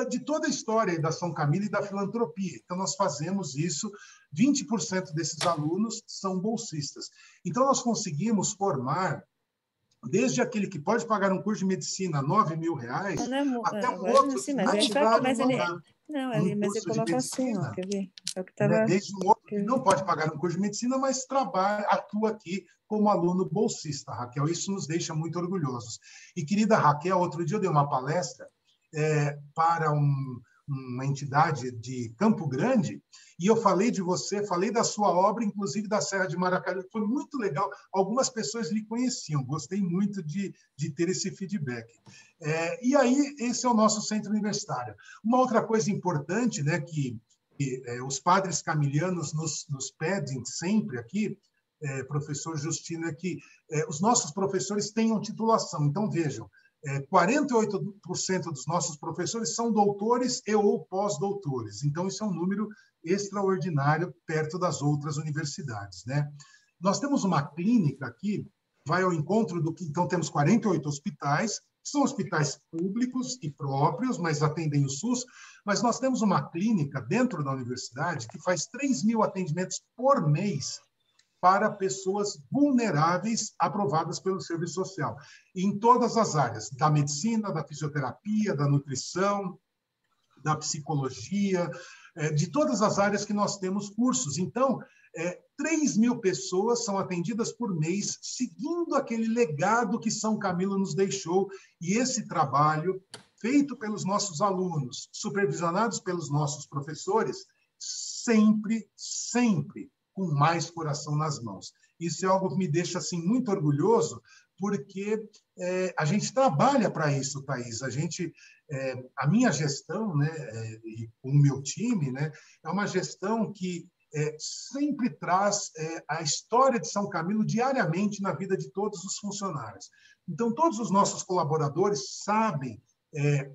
de toda a história da São Camilo e da filantropia. Então, nós fazemos isso, 20% desses alunos são bolsistas. Então, nós conseguimos formar, desde aquele que pode pagar um curso de medicina R$ 9.000, até um outro que não tiver mas ele coloca assim, ó, quer ver? É o que tava... Desde um outro que não pode pagar um curso de medicina, mas atua aqui como aluno bolsista, Raquel. Isso nos deixa muito orgulhosos. E, querida Raquel, outro dia eu dei uma palestra para uma entidade de Campo Grande, e eu falei de você, falei da sua obra, inclusive da Serra de Maracaju. Foi muito legal. Algumas pessoas lhe conheciam. Gostei muito de ter esse feedback. E aí, esse é o nosso centro universitário. Uma outra coisa importante, né, que os padres camilianos nos pedem sempre aqui, professor Justino, é que os nossos professores tenham titulação. Então, vejam, 48% dos nossos professores são doutores e ou pós-doutores. Então, isso é um número extraordinário perto das outras universidades, né? Nós temos uma clínica aqui, vai ao encontro do que... Então, temos 48 hospitais, que são hospitais públicos e próprios, mas atendem o SUS, mas nós temos uma clínica dentro da universidade que faz 3.000 atendimentos por mês para pessoas vulneráveis aprovadas pelo Serviço Social, em todas as áreas, da medicina, da fisioterapia, da nutrição, da psicologia, de todas as áreas que nós temos cursos. Então, 3.000 pessoas são atendidas por mês, seguindo aquele legado que São Camilo nos deixou, e esse trabalho, feito pelos nossos alunos, supervisionados pelos nossos professores, sempre, sempre com mais coração nas mãos. Isso é algo que me deixa assim, muito orgulhoso, porque a gente trabalha para isso, Thaís. A minha gestão, né, e o meu time, né, é uma gestão que sempre traz a história de São Camilo diariamente na vida de todos os funcionários. Então, todos os nossos colaboradores sabem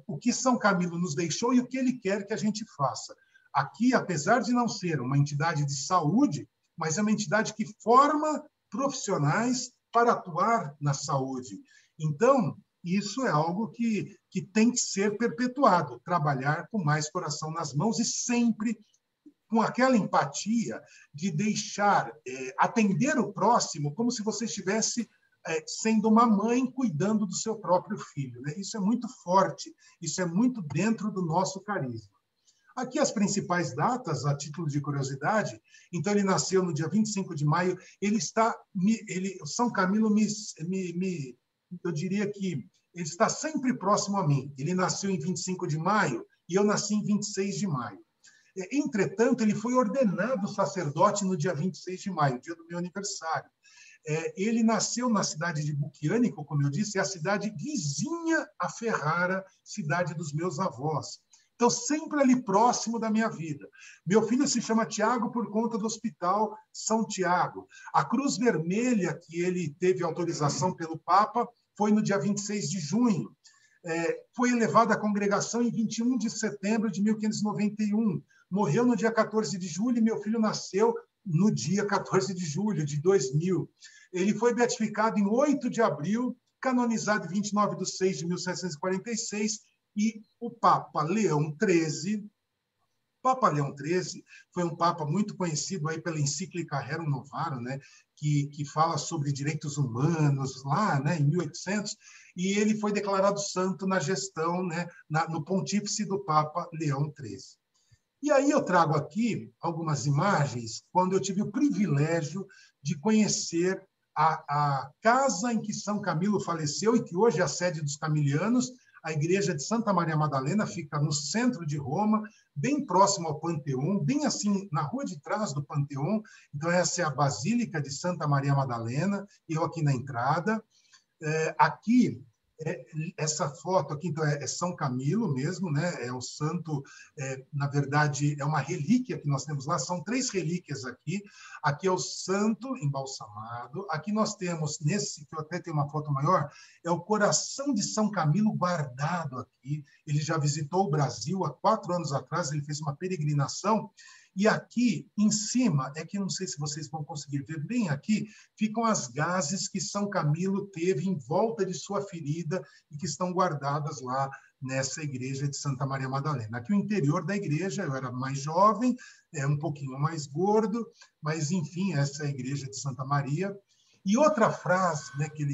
o que São Camilo nos deixou e o que ele quer que a gente faça. Aqui, apesar de não ser uma entidade de saúde, mas é uma entidade que forma profissionais para atuar na saúde. Então, isso é algo que tem que ser perpetuado, trabalhar com mais coração nas mãos e sempre com aquela empatia de deixar, atender o próximo como se você estivesse sendo uma mãe cuidando do seu próprio filho, né? Isso é muito forte, isso é muito dentro do nosso carisma. Aqui as principais datas, a título de curiosidade. Então, ele nasceu no dia 25 de maio. São Camilo, eu diria que ele está sempre próximo a mim. Ele nasceu em 25 de maio e eu nasci em 26 de maio. Entretanto, ele foi ordenado sacerdote no dia 26 de maio, dia do meu aniversário. Ele nasceu na cidade de Buquiânico, como eu disse, é a cidade vizinha a Ferrara, cidade dos meus avós. Então, sempre ali próximo da minha vida. Meu filho se chama Tiago por conta do Hospital São Tiago. A Cruz Vermelha, que ele teve autorização pelo Papa, foi no dia 26 de junho. Foi elevado à congregação em 21 de setembro de 1591. Morreu no dia 14 de julho e meu filho nasceu no dia 14 de julho de 2000. Ele foi beatificado em 8 de abril, canonizado em 29 de 6 de 1746, e o Papa Leão XIII foi um papa muito conhecido aí pela encíclica Rerum Novarum, né, que fala sobre direitos humanos lá, né, em 1800, e ele foi declarado santo na gestão, né, no pontífice do Papa Leão XIII. E aí eu trago aqui algumas imagens quando eu tive o privilégio de conhecer a casa em que São Camilo faleceu e que hoje é a sede dos camilianos. A igreja de Santa Maria Madalena fica no centro de Roma, bem próximo ao Panteão, bem assim, na rua de trás do Panteão. Então, essa é a Basílica de Santa Maria Madalena, eu aqui na entrada. Aqui, essa foto aqui, então, é São Camilo mesmo, né? É o santo, na verdade, é uma relíquia que nós temos lá, são 3 relíquias aqui. Aqui é o santo embalsamado. Aqui nós temos, nesse, que eu até tenho uma foto maior, é o coração de São Camilo guardado aqui. Ele já visitou o Brasil há 4 anos atrás, ele fez uma peregrinação. E aqui, em cima, é que não sei se vocês vão conseguir ver, bem aqui, ficam as gases que São Camilo teve em volta de sua ferida e que estão guardadas lá nessa igreja de Santa Maria Madalena. Aqui o interior da igreja, eu era mais jovem, um pouquinho mais gordo, mas, enfim, essa é a igreja de Santa Maria. E outra frase, né, que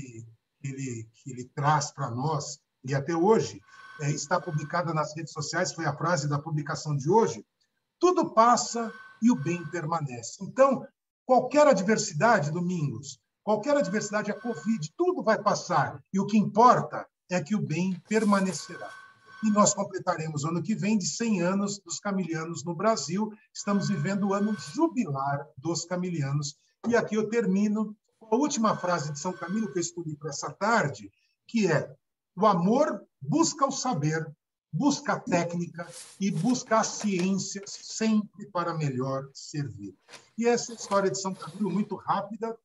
ele traz para nós, e até hoje está publicada nas redes sociais, foi a frase da publicação de hoje: tudo passa e o bem permanece. Então, qualquer adversidade, Domingos, qualquer adversidade, a Covid, tudo vai passar. E o que importa é que o bem permanecerá. E nós completaremos ano que vem de 100 anos dos camilianos no Brasil. Estamos vivendo o ano jubilar dos camilianos. E aqui eu termino com a última frase de São Camilo que eu escolhi para essa tarde, que é: o amor busca o saber, busca a técnica e busca a ciência sempre para melhor servir. E essa história de São Camilo, muito rápida,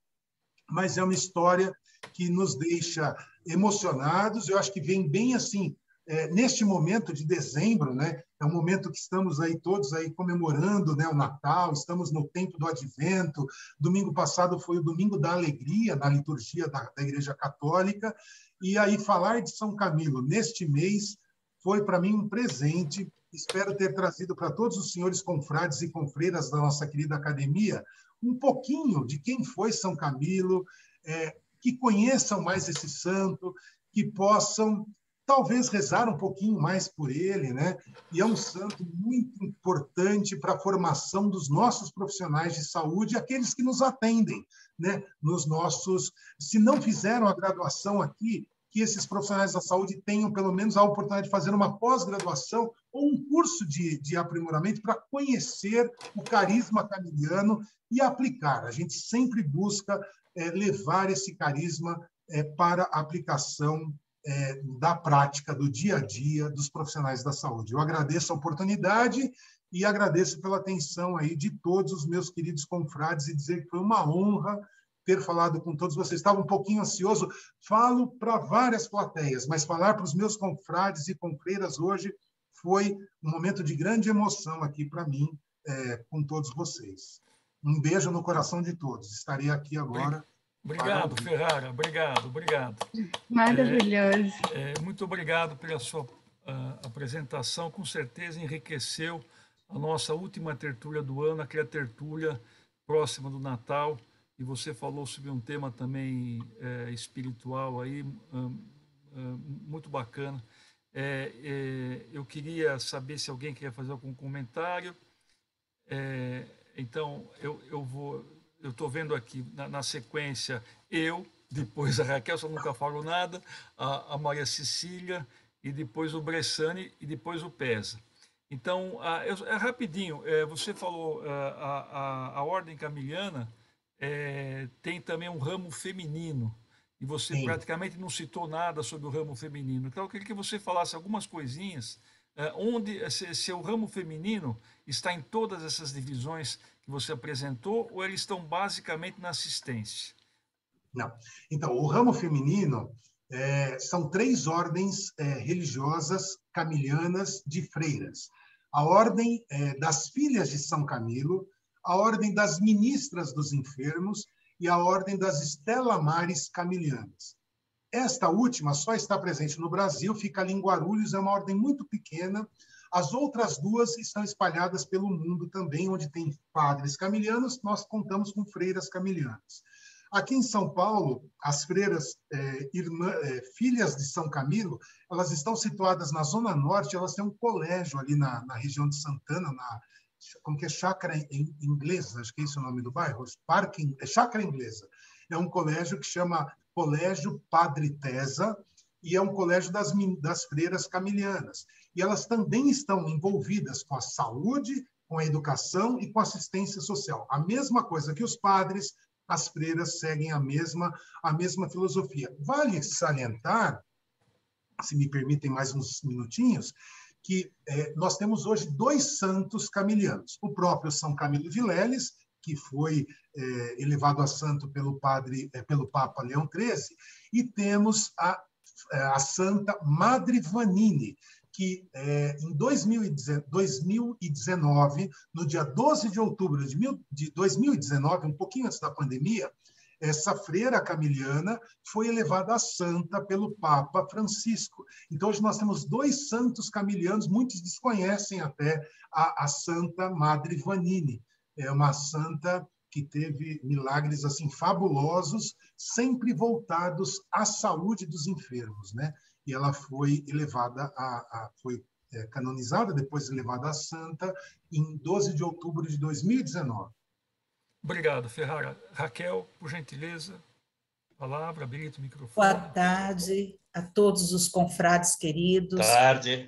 mas é uma história que nos deixa emocionados. Eu acho que vem bem assim, neste momento de dezembro, né? É um momento que estamos aí todos aí comemorando, né, o Natal, estamos no tempo do Advento. Domingo passado foi o Domingo da Alegria, na liturgia da Igreja Católica, e aí falar de São Camilo neste mês foi para mim um presente. espero ter trazido para todos os senhores confrades e confreiras da nossa querida academia um pouquinho de quem foi São Camilo, que conheçam mais esse santo, que possam talvez rezar um pouquinho mais por ele, né? E é um santo muito importante para a formação dos nossos profissionais de saúde, aqueles que nos atendem, né? Nos nossos, se não fizeram a graduação aqui, que esses profissionais da saúde tenham pelo menos a oportunidade de fazer uma pós-graduação ou um curso de aprimoramento para conhecer o carisma camiliano e aplicar. A gente sempre busca levar esse carisma para a aplicação da prática, do dia a dia dos profissionais da saúde. Eu agradeço a oportunidade e agradeço pela atenção aí de todos os meus queridos confrades e dizer que foi uma honra ter falado com todos vocês. Estava um pouquinho ansioso, falo para várias plateias, mas falar para os meus confrades e confreiras hoje foi um momento de grande emoção aqui para mim, com todos vocês. Um beijo no coração de todos. Estarei aqui agora. Obrigado, Ferrara. Obrigado. Maravilhoso. Muito obrigado pela sua apresentação. Com certeza enriqueceu a nossa última tertúlia do ano, aquela tertúlia próxima do Natal. E você falou sobre um tema também espiritual aí, muito bacana. Eu queria saber se alguém quer fazer algum comentário. Então, eu estou vendo aqui na sequência depois a Raquel, só nunca falo nada, a Maria Cecília, e depois o Bressani, e depois o Pesa. Então, rapidinho, você falou, a Ordem Camiliana tem também um ramo feminino, e você praticamente não citou nada sobre o ramo feminino. Então, eu queria que você falasse algumas coisinhas, se o ramo feminino está em todas essas divisões que você apresentou, ou eles estão basicamente na assistência? Não. Então, o ramo feminino são 3 ordens religiosas camilianas de freiras. A Ordem das Filhas de São Camilo, a Ordem das Ministras dos Enfermos e a Ordem das Estela Maris Camilianas. Esta última só está presente no Brasil, fica ali em Guarulhos, é uma ordem muito pequena. As outras 2 estão espalhadas pelo mundo também, onde tem padres camilianos, nós contamos com freiras camilianas. Aqui em São Paulo, as freiras filhas de São Camilo, elas estão situadas na Zona Norte, elas têm um colégio ali na região de Santana, como que é Chácara Inglesa, acho que é esse o nome do bairro, Chácara Inglesa. É um colégio que chama Colégio Padre Tesa, e é um colégio das freiras camilianas. E elas também estão envolvidas com a saúde, com a educação e com a assistência social. A mesma coisa que os padres, as freiras seguem a mesma filosofia. Vale salientar, se me permitem mais uns minutinhos, que nós temos hoje 2 santos camilianos. O próprio São Camilo Vileles, que foi elevado a santo pelo Papa Leão XIII, e temos a Santa Madre Vanini, que em 2019, no dia 12 de outubro de 2019, um pouquinho antes da pandemia, essa freira camiliana foi elevada a santa pelo Papa Francisco. Então, hoje nós temos 2 santos camilianos, muitos desconhecem até a Santa Madre Vanini. É uma santa que teve milagres assim fabulosos, sempre voltados à saúde dos enfermos, né? E ela foi elevada foi canonizada, depois elevada a santa em 12 de outubro de 2019. Obrigado, Ferrara. Raquel, por gentileza, palavra, habilita o microfone. Boa tarde a todos os confrades queridos. Boa tarde.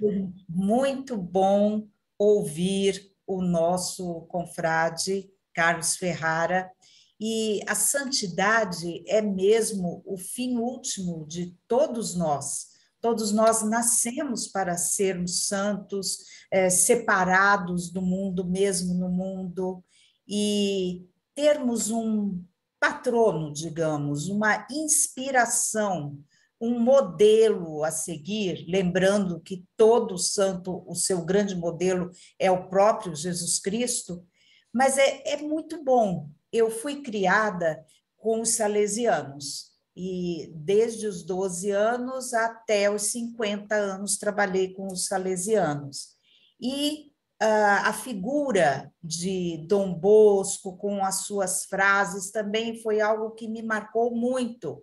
Muito bom ouvir o nosso confrade Carlos Ferrara. E a santidade é mesmo o fim último de todos nós. Todos nós nascemos para sermos santos, separados do mundo, mesmo no mundo, e termos um patrono, digamos, uma inspiração, um modelo a seguir, lembrando que todo santo, o seu grande modelo é o próprio Jesus Cristo, mas é muito bom. Eu fui criada com os salesianos, e desde os 12 anos até os 50 anos trabalhei com os salesianos. E a figura de Dom Bosco, com as suas frases, também foi algo que me marcou muito,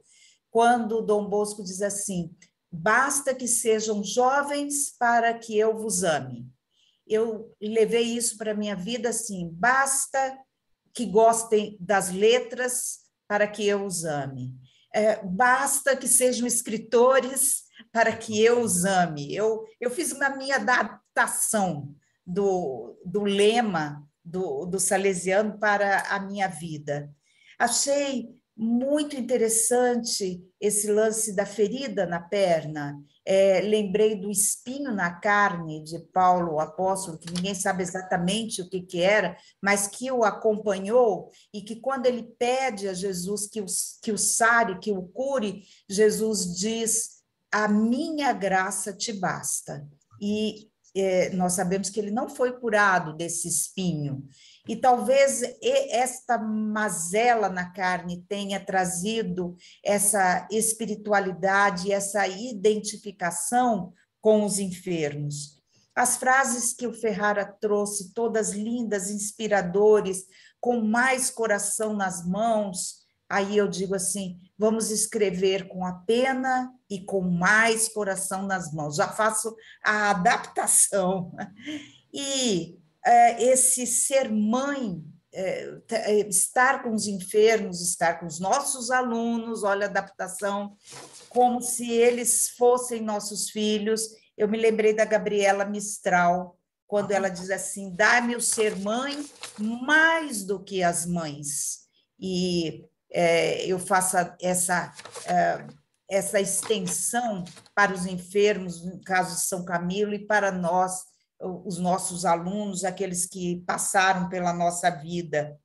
quando Dom Bosco diz assim: basta que sejam jovens para que eu vos ame. Eu levei isso para a minha vida assim: basta que gostem das letras para que eu os ame. Basta que sejam escritores para que eu os ame. Eu fiz uma minha adaptação do lema do Salesiano para a minha vida. Achei muito interessante esse lance da ferida na perna. Lembrei do espinho na carne de Paulo, o apóstolo, que ninguém sabe exatamente o que era, mas que o acompanhou, e que quando ele pede a Jesus que o sare, que o cure, Jesus diz: a minha graça te basta. E nós sabemos que ele não foi curado desse espinho. E talvez esta mazela na carne tenha trazido essa espiritualidade, essa identificação com os enfermos. As frases que o Ferrara trouxe, todas lindas, inspiradoras, com mais coração nas mãos, aí eu digo assim: vamos escrever com a pena e com mais coração nas mãos. Já faço a adaptação. E esse ser mãe, estar com os enfermos, estar com os nossos alunos, olha a adaptação, como se eles fossem nossos filhos. Eu me lembrei da Gabriela Mistral, quando ela diz assim: dá-me o ser mãe mais do que as mães. E eu faço essa extensão para os enfermos, no caso de São Camilo, e para nós, os nossos alunos, aqueles que passaram pela nossa vida.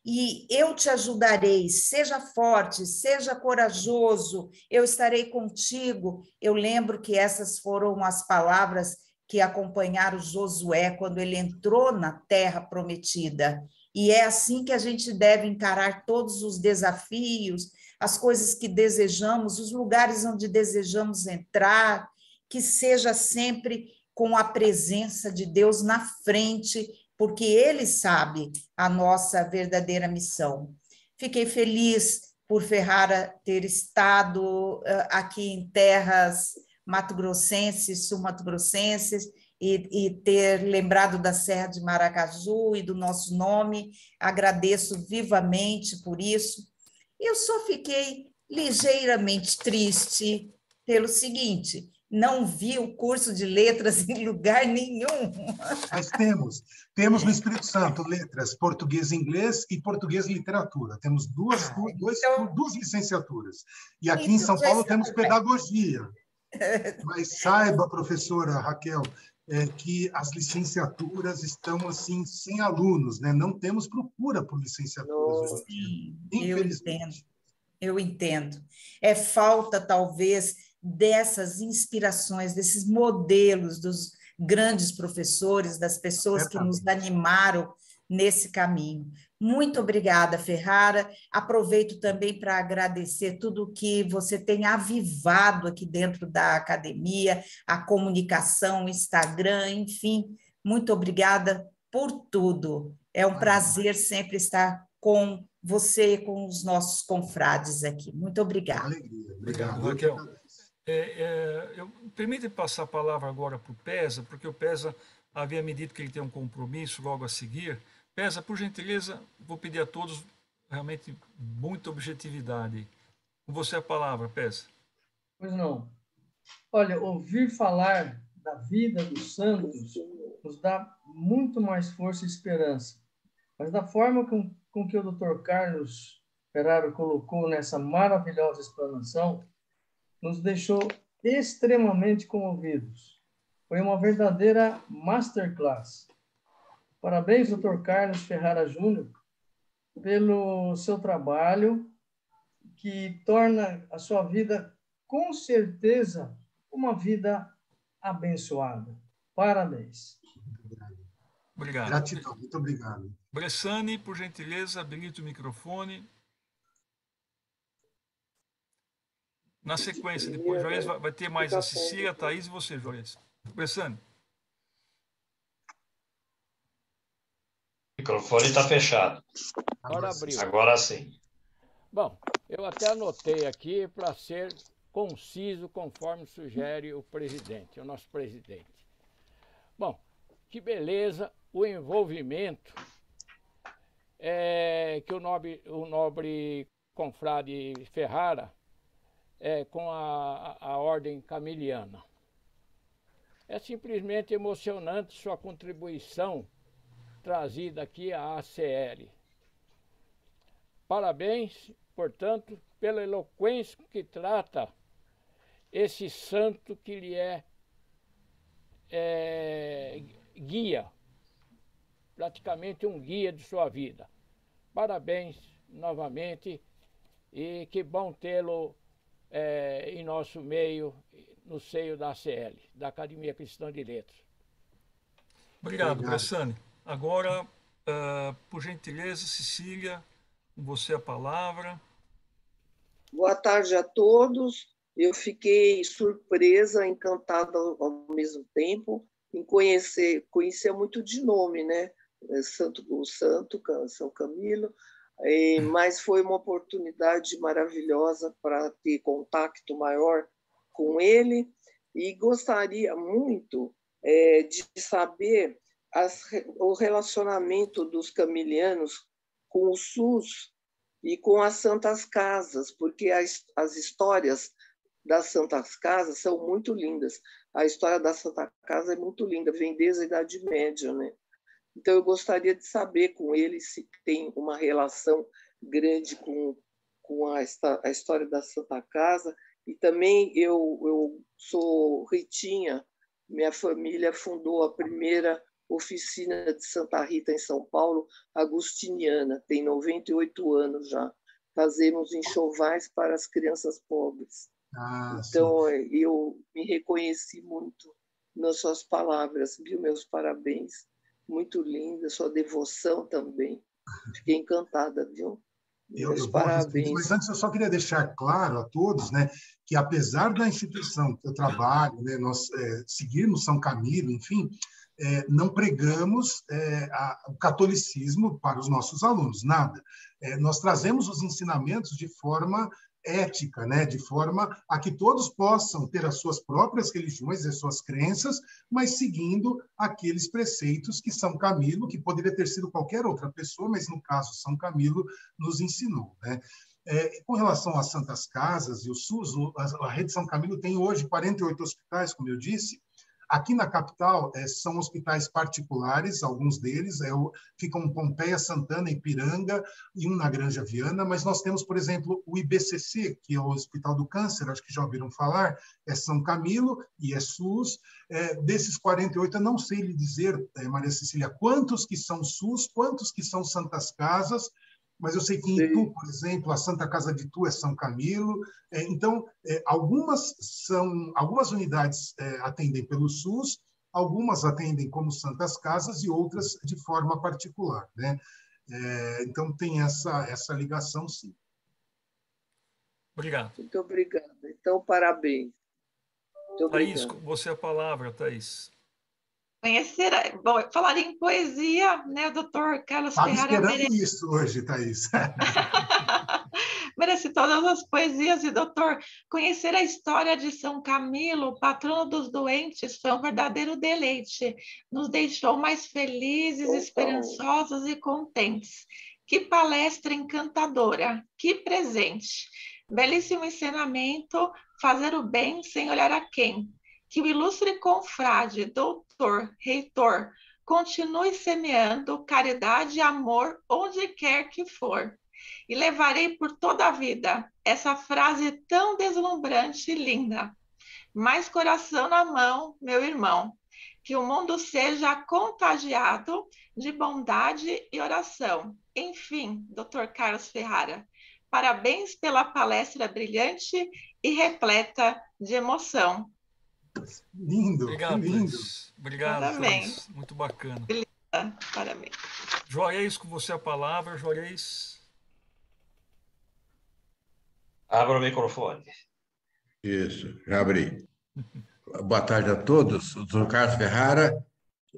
E eu te ajudarei, seja forte, seja corajoso, eu estarei contigo. Eu lembro que essas foram as palavras que acompanharam Josué quando ele entrou na terra prometida. E é assim que a gente deve encarar todos os desafios, as coisas que desejamos, os lugares onde desejamos entrar, que seja sempre com a presença de Deus na frente, porque Ele sabe a nossa verdadeira missão. Fiquei feliz por Ferrara ter estado aqui em terras mato-grossenses, sul-mato-grossenses, e ter lembrado da Serra de Maracaju e do nosso nome. Agradeço vivamente por isso. Eu só fiquei ligeiramente triste pelo seguinte: não vi o curso de letras em lugar nenhum. Mas temos no Espírito Santo letras, português e inglês e português e literatura. Temos duas licenciaturas. E aqui em São Paulo temos pedagogia. Mas saiba, professora Raquel, que as licenciaturas estão assim sem alunos, né? Não temos procura por licenciaturas. Sim, infelizmente. Eu entendo. É falta, talvez, dessas inspirações, desses modelos dos grandes professores, das pessoas que nos animaram nesse caminho. Muito obrigada, Ferrara. Aproveito também para agradecer tudo que você tem avivado aqui dentro da academia, a comunicação, o Instagram, enfim. Muito obrigada por tudo. É um prazer sempre estar com você e com os nossos confrades aqui. Muito obrigada. Alegria. Obrigado, Raquel. Permite passar a palavra agora para o Pesa, porque o Pesa havia me dito que ele tem um compromisso logo a seguir. Pesa, por gentileza, vou pedir a todos realmente muita objetividade. Com você a palavra, Pesa. Pois não. Olha, ouvir falar da vida dos santos nos dá muito mais força e esperança. Mas da forma com que o Dr. Carlos Ferraro colocou nessa maravilhosa explanação, nos deixou extremamente comovidos. Foi uma verdadeira masterclass. Parabéns, Dr. Carlos Ferrara Júnior, pelo seu trabalho, que torna a sua vida, com certeza, uma vida abençoada. Parabéns. Obrigado. Gratidão, muito obrigado. Bressani, por gentileza, habilita o microfone. Na sequência, depois, Joias vai ter mais a Cecília, a Thaís e você, Joias. Bressani. microfone está fechado. Agora abriu. Agora sim. Bom, eu até anotei aqui para ser conciso, conforme sugere o presidente, o nosso presidente. Bom, que beleza o envolvimento que o nobre confrade Ferrara com a ordem camiliana. É simplesmente emocionante sua contribuição trazida aqui à ACL. Parabéns, portanto, pela eloquência que trata esse santo que lhe é guia, praticamente um guia de sua vida. Parabéns novamente e que bom tê-lo em nosso meio, no seio da ACL, da Academia Cristã de Letras. Obrigado, Bressani. Agora, por gentileza, Cecília, com você a palavra. Boa tarde a todos. Eu fiquei surpresa, encantada ao mesmo tempo, em conhecia muito de nome, né? São Camilo, mas foi uma oportunidade maravilhosa para ter contato maior com ele e gostaria muito de saber o relacionamento dos camilianos com o SUS e com as Santas Casas, porque as histórias das Santas Casas são muito lindas. A história da Santa Casa é muito linda, vem desde a Idade Média, né? Então, eu gostaria de saber com ele se tem uma relação grande com a história da Santa Casa. E também eu sou ritinha, minha família fundou a primeira oficina de Santa Rita em São Paulo, agustiniana, tem 98 anos já. Fazemos enxovais para as crianças pobres. Então, eu me reconheci muito nas suas palavras, viu? Meus parabéns, muito linda, sua devoção também. Fiquei encantada, viu? Meus parabéns. Mas antes eu só queria deixar claro a todos, né, que apesar da instituição que eu trabalho, né, nós seguirmos São Camilo, enfim, não pregamos o catolicismo para os nossos alunos, nada. Nós trazemos os ensinamentos de forma ética, né? De forma a que todos possam ter as suas próprias religiões, as suas crenças, mas seguindo aqueles preceitos que São Camilo, que poderia ter sido qualquer outra pessoa, mas no caso São Camilo, nos ensinou, né? Com relação às Santas Casas e o SUS, a Rede São Camilo tem hoje 48 hospitais, como eu disse. Aqui na capital, são hospitais particulares, alguns deles ficam em Pompeia, Santana, Ipiranga e um na Granja Viana, mas nós temos, por exemplo, o IBCC, que é o Hospital do Câncer, acho que já ouviram falar, é São Camilo e é SUS. Desses 48, eu não sei lhe dizer, Maria Cecília, quantos que são SUS, quantos que são Santas Casas, mas eu sei que em Itu, por exemplo, a Santa Casa de Itu é São Camilo. Então, algumas unidades atendem pelo SUS, algumas atendem como Santas Casas e outras de forma particular, né? Então, tem essa ligação, sim. Obrigado. Muito obrigada. Então, parabéns. Muito Thaís, obrigada. você a palavra, Thaís. Bom, falar em poesia, né? O doutor Carlos Ferrara esperando isso hoje, Thaís. Merece todas as poesias. E, doutor, conhecer a história de São Camilo, patrono dos doentes, foi um verdadeiro deleite. Nos deixou mais felizes, esperançosos e contentes. Que palestra encantadora, que presente. Belíssimo ensinamento, fazer o bem sem olhar a quem. Que o ilustre confrade, doutor, reitor, continue semeando caridade e amor onde quer que for. E levarei por toda a vida essa frase tão deslumbrante e linda. Mais coração na mão, meu irmão. Que o mundo seja contagiado de bondade e oração. Enfim, doutor Carlos Ferrara, parabéns pela palestra brilhante e repleta de emoção. Lindo, obrigado, lindo. Thaís. Obrigado, parabéns. Thaís. Muito bacana. Linda. Parabéns. Juarez, com você a palavra. Juarez. Abra o microfone. Isso, já abri. Boa tarde a todos. Eu sou Carlos Ferrara.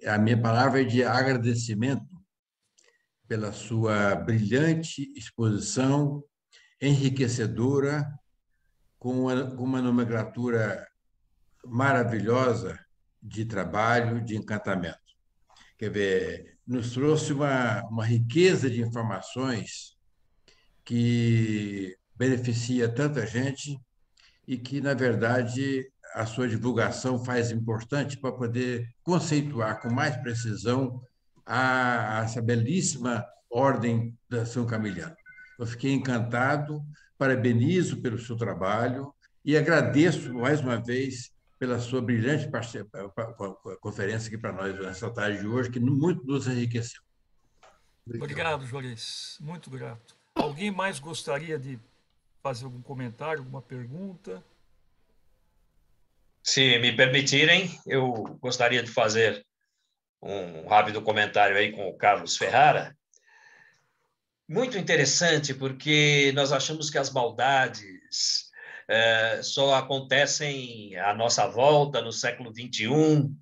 A minha palavra é de agradecimento pela sua brilhante exposição, enriquecedora, com uma nomenclatura maravilhosa de trabalho, de encantamento. Quer ver, nos trouxe uma riqueza de informações que beneficia tanta gente e que, na verdade, a sua divulgação faz importante para poder conceituar com mais precisão essa belíssima ordem da São Camiliano. Eu fiquei encantado, parabenizo pelo seu trabalho e agradeço mais uma vez pela sua brilhante conferência aqui para nós nessa tarde de hoje, que muito nos enriqueceu. Obrigado, Juarez. Muito grato. Alguém mais gostaria de fazer algum comentário, alguma pergunta? Se me permitirem, eu gostaria de fazer um rápido comentário aí com o Carlos Ferrara. Muito interessante, porque nós achamos que as maldades só acontecem à nossa volta no século XXI,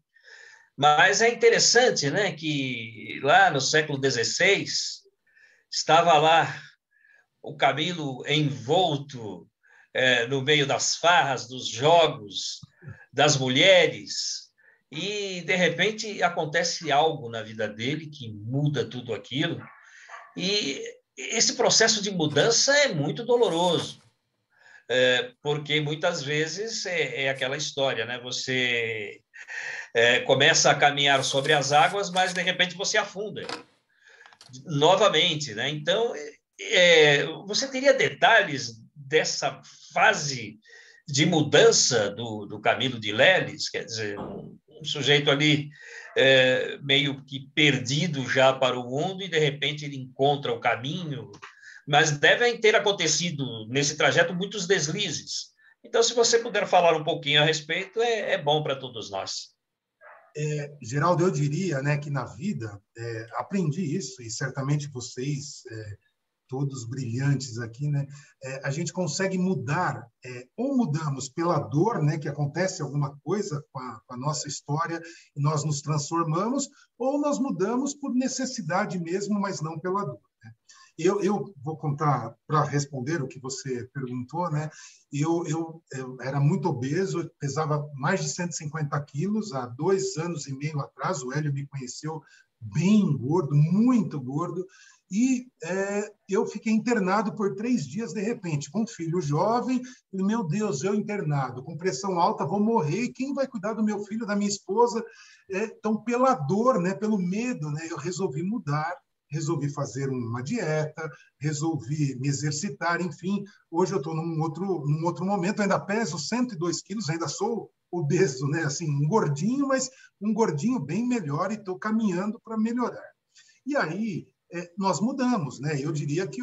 mas é interessante, né, que lá no século XVI estava lá o Camilo envolto no meio das farras, dos jogos, das mulheres, e, de repente, acontece algo na vida dele que muda tudo aquilo. E esse processo de mudança é muito doloroso, porque muitas vezes é aquela história, né? Você começa a caminhar sobre as águas, mas, de repente, você afunda novamente, né? Então, você teria detalhes dessa fase de mudança do Camilo de Leles? Quer dizer, um sujeito ali meio que perdido já para o mundo e, de repente, ele encontra o caminho, mas devem ter acontecido nesse trajeto muitos deslizes. Então, se você puder falar um pouquinho a respeito, é bom para todos nós. Geraldo, eu diria, né, que na vida, aprendi isso, e certamente vocês, todos brilhantes aqui, né, a gente consegue mudar, ou mudamos pela dor, né, que acontece alguma coisa com a nossa história e nós nos transformamos, ou nós mudamos por necessidade mesmo, mas não pela dor, né? Eu vou contar, para responder o que você perguntou, né? Eu era muito obeso, eu pesava mais de 150 quilos há 2 anos e meio atrás. O Hélio me conheceu bem gordo, muito gordo, e eu fiquei internado por 3 dias de repente, com um filho jovem. E, meu Deus, eu internado, com pressão alta, vou morrer, e quem vai cuidar do meu filho, da minha esposa? Então, pela dor, né, pelo medo, né, eu resolvi mudar. Resolvi fazer uma dieta, resolvi me exercitar, enfim. Hoje eu estou num outro momento, ainda peso 102 quilos, ainda sou obeso, né? Assim, um gordinho, mas um gordinho bem melhor, e estou caminhando para melhorar. E aí, nós mudamos, né? Eu diria que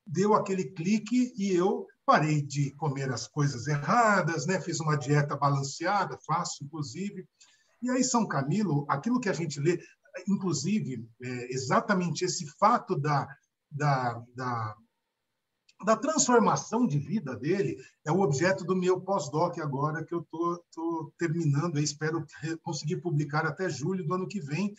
deu aquele clique e eu parei de comer as coisas erradas, né? Fiz uma dieta balanceada, faço, inclusive. E aí, São Camilo, aquilo que a gente lê, inclusive, exatamente esse fato da transformação de vida dele é o objeto do meu pós-doc agora, que eu estou terminando, eu espero conseguir publicar até julho do ano que vem.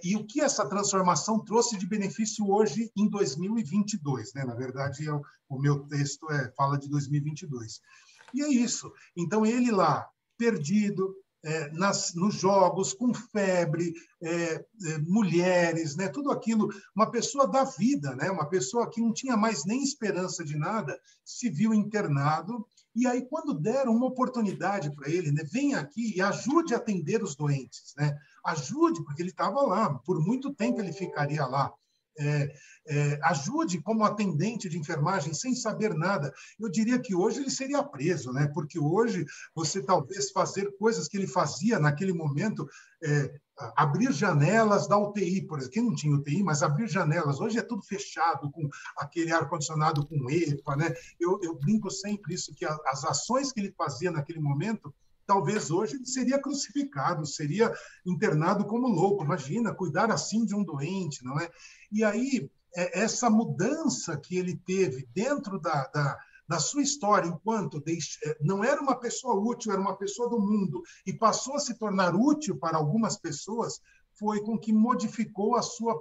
E o que essa transformação trouxe de benefício hoje, em 2022, né? Na verdade, o meu texto fala de 2022. E é isso. Então, ele lá, perdido, nos jogos, com febre, mulheres, né? Tudo aquilo, uma pessoa da vida, né? Uma pessoa que não tinha mais nem esperança de nada, se viu internado. E aí, quando deram uma oportunidade para ele, né? Venha aqui e ajude a atender os doentes, né? Ajude, porque ele estava lá, por muito tempo ele ficaria lá. Ajude como atendente de enfermagem sem saber nada. Eu diria que hoje ele seria preso, né? Porque hoje você talvez fazer coisas que ele fazia naquele momento, abrir janelas da UTI, por exemplo, que não tinha UTI, mas abrir janelas. Hoje é tudo fechado, com aquele ar-condicionado com EPA, né? Eu brinco sempre isso, que as ações que ele fazia naquele momento, talvez hoje ele seria crucificado, seria internado como louco. Imagina, cuidar assim de um doente, não é? E aí, essa mudança que ele teve dentro da sua história, enquanto não era uma pessoa útil, era uma pessoa do mundo, e passou a se tornar útil para algumas pessoas, foi com que modificou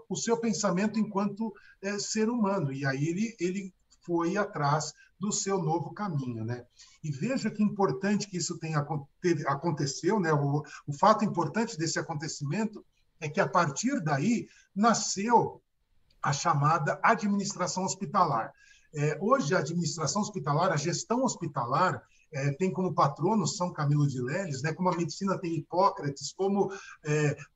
o seu pensamento enquanto ser humano. E aí ele foi atrás do seu novo caminho, né? E veja que importante que isso aconteceu, né? O fato importante desse acontecimento é que, a partir daí, nasceu a chamada administração hospitalar. Hoje, a administração hospitalar, a gestão hospitalar, tem como patrono São Camilo de Leles, né? Como a medicina tem Hipócrates, como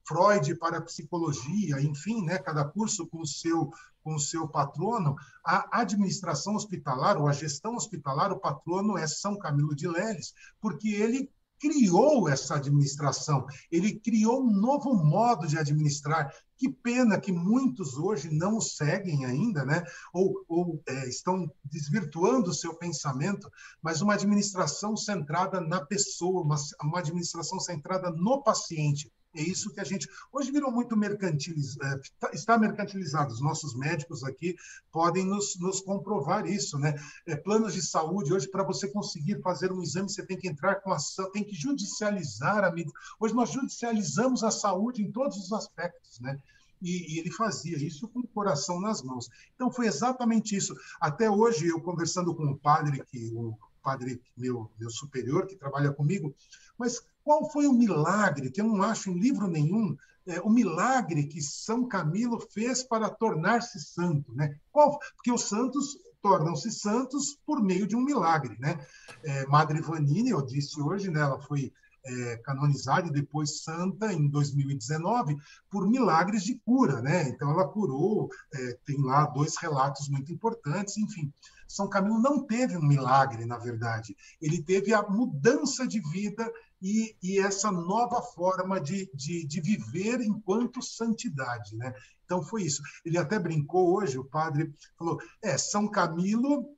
Freud para a psicologia, enfim, né? Cada curso com o seu patrono. A administração hospitalar, ou a gestão hospitalar, o patrono é São Camilo de Leles, porque ele criou essa administração, ele criou um novo modo de administrar. Que pena que muitos hoje não o seguem ainda, né? ou estão desvirtuando o seu pensamento, mas uma administração centrada na pessoa, uma administração centrada no paciente. É isso que a gente... Hoje virou muito mercantilizado, está mercantilizado. Os nossos médicos aqui podem nos comprovar isso, né? Planos de saúde, hoje, para você conseguir fazer um exame, você tem que entrar com ação, tem que judicializar a medicina. Hoje nós judicializamos a saúde em todos os aspectos, né? E ele fazia isso com o coração nas mãos. Então, foi exatamente isso. Até hoje, eu conversando com o padre meu superior, que trabalha comigo, mas qual foi o milagre, que eu não acho em livro nenhum, o milagre que São Camilo fez para tornar-se santo, né? Porque os santos tornam-se santos por meio de um milagre, né? Madre Vanini, eu disse hoje, né, ela foi canonizada e depois santa em 2019 por milagres de cura, né? Então ela curou, tem lá 2 relatos muito importantes, enfim. São Camilo não teve um milagre, na verdade. Ele teve a mudança de vida e essa nova forma de viver enquanto santidade, né? Então foi isso. Ele até brincou hoje, o padre falou, São Camilo,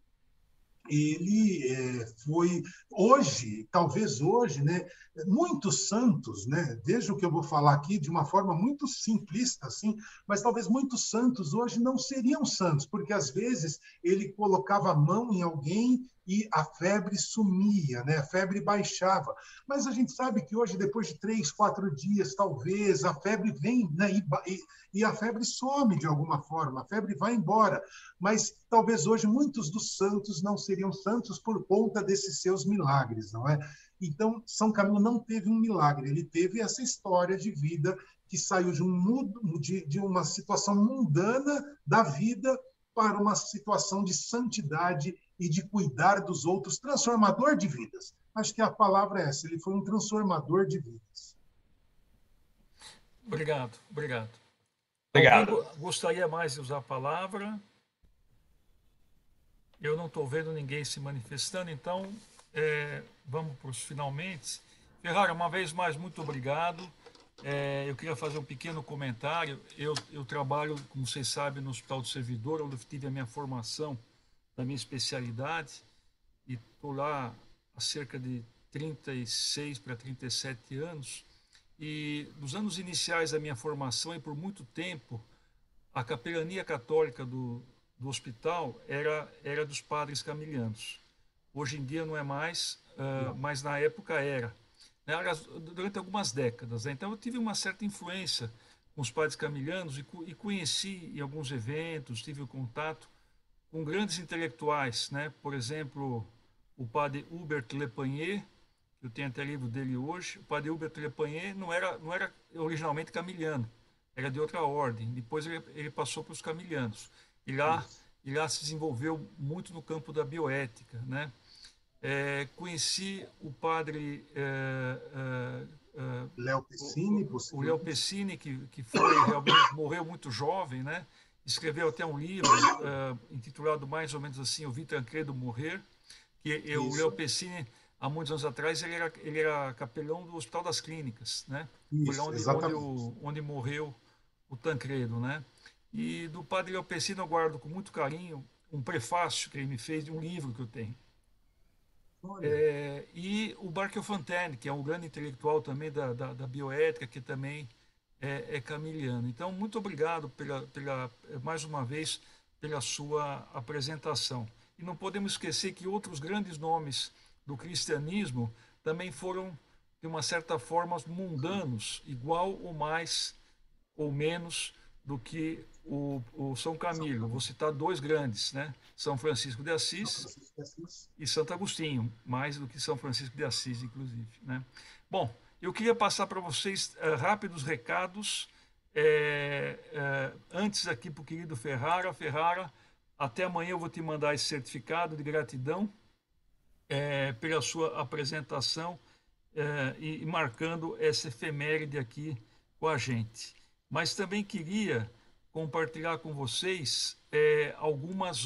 ele foi hoje, talvez hoje, né, muitos santos, né, veja o que eu vou falar aqui de uma forma muito simplista, assim, mas talvez muitos santos hoje não seriam santos, porque às vezes ele colocava a mão em alguém e a febre sumia, né? A febre baixava. Mas a gente sabe que hoje, depois de 3, 4 dias, talvez, a febre vem, né? E a febre some de alguma forma, a febre vai embora. Mas talvez hoje muitos dos santos não seriam santos por conta desses seus milagres, não é? Então, São Camilo não teve um milagre, ele teve essa história de vida que saiu de uma situação mundana da vida para uma situação de santidade e de cuidar dos outros, transformador de vidas. Acho que a palavra é essa, ele foi um transformador de vidas. Obrigado, obrigado. Obrigado. Alguém gostaria mais de usar a palavra? Eu não estou vendo ninguém se manifestando, então vamos para os finalmente. Ferrara, uma vez mais, muito obrigado. Eu queria fazer um pequeno comentário. Eu trabalho, como vocês sabem, no Hospital do Servidor, onde eu tive a minha formação da minha especialidade, e estou lá há cerca de 36 para 37 anos. E nos anos iniciais da minha formação, e por muito tempo, a capelania católica do hospital era dos padres camilianos. Hoje em dia não é mais, mas na época era. Durante algumas décadas. Né? Então eu tive uma certa influência com os padres camilianos e conheci em alguns eventos, tive contato com grandes intelectuais, né? Por exemplo, o padre Hubert Lepagnet, eu tenho até livro dele hoje. O padre Hubert Lepagnet não era originalmente camiliano, era de outra ordem. Depois ele passou para os camilianos. E lá se desenvolveu muito no campo da bioética, né? Conheci o padre Léo Pessini, o Léo Pessini, que realmente morreu muito jovem, né? Escreveu até um livro intitulado mais ou menos assim, O Vi Tancredo Morrer, que o Léo Pessini, há muitos anos atrás, ele era capelão do Hospital das Clínicas, né? Foi lá onde morreu o Tancredo, né? E do padre Léo Pessini eu guardo com muito carinho um prefácio que ele me fez de um livro que eu tenho. E o Barkhophantine, que é um grande intelectual também da bioética, que também é camiliano. Então, muito obrigado mais uma vez pela sua apresentação. E não podemos esquecer que outros grandes nomes do cristianismo também foram, de uma certa forma, mundanos, igual ou mais ou menos do que o São Camilo. Vou citar dois grandes, né? São Francisco de Assis e Santo Agostinho, mais do que São Francisco de Assis, inclusive, né? Bom, eu queria passar para vocês rápidos recados. Antes aqui para o querido Ferrara. Ferrara, até amanhã eu vou te mandar esse certificado de gratidão pela sua apresentação e marcando essa efeméride aqui com a gente. Mas também queria compartilhar com vocês alguns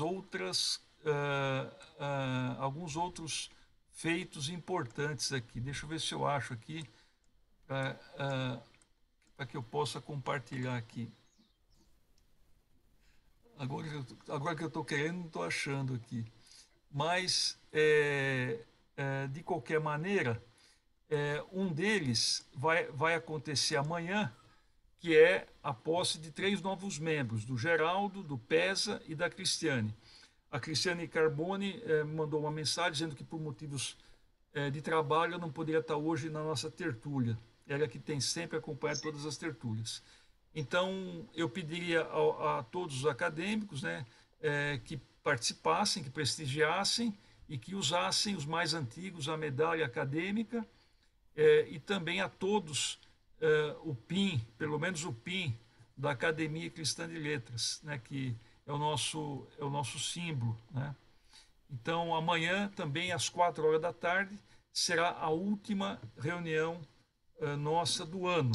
outros feitos importantes aqui. Deixa eu ver se eu acho aqui para que eu possa compartilhar aqui. Agora que eu estou querendo, não estou achando aqui. Mas, de qualquer maneira, um deles vai acontecer amanhã, que é a posse de 3 novos membros, do Geraldo, do Pesa e da Cristiane. A Cristiane Carboni mandou uma mensagem dizendo que por motivos de trabalho eu não poderia estar hoje na nossa tertúlia. Ela que tem sempre acompanhado todas as tertúlias. Então, eu pediria a todos os acadêmicos, né, que participassem, que prestigiassem e que usassem os mais antigos, a medalha acadêmica, e também a todos o PIN, pelo menos o PIN da Academia Cristã de Letras, né, que é o nosso símbolo, né? Então, amanhã, também às 4 da tarde, será a última reunião nossa do ano.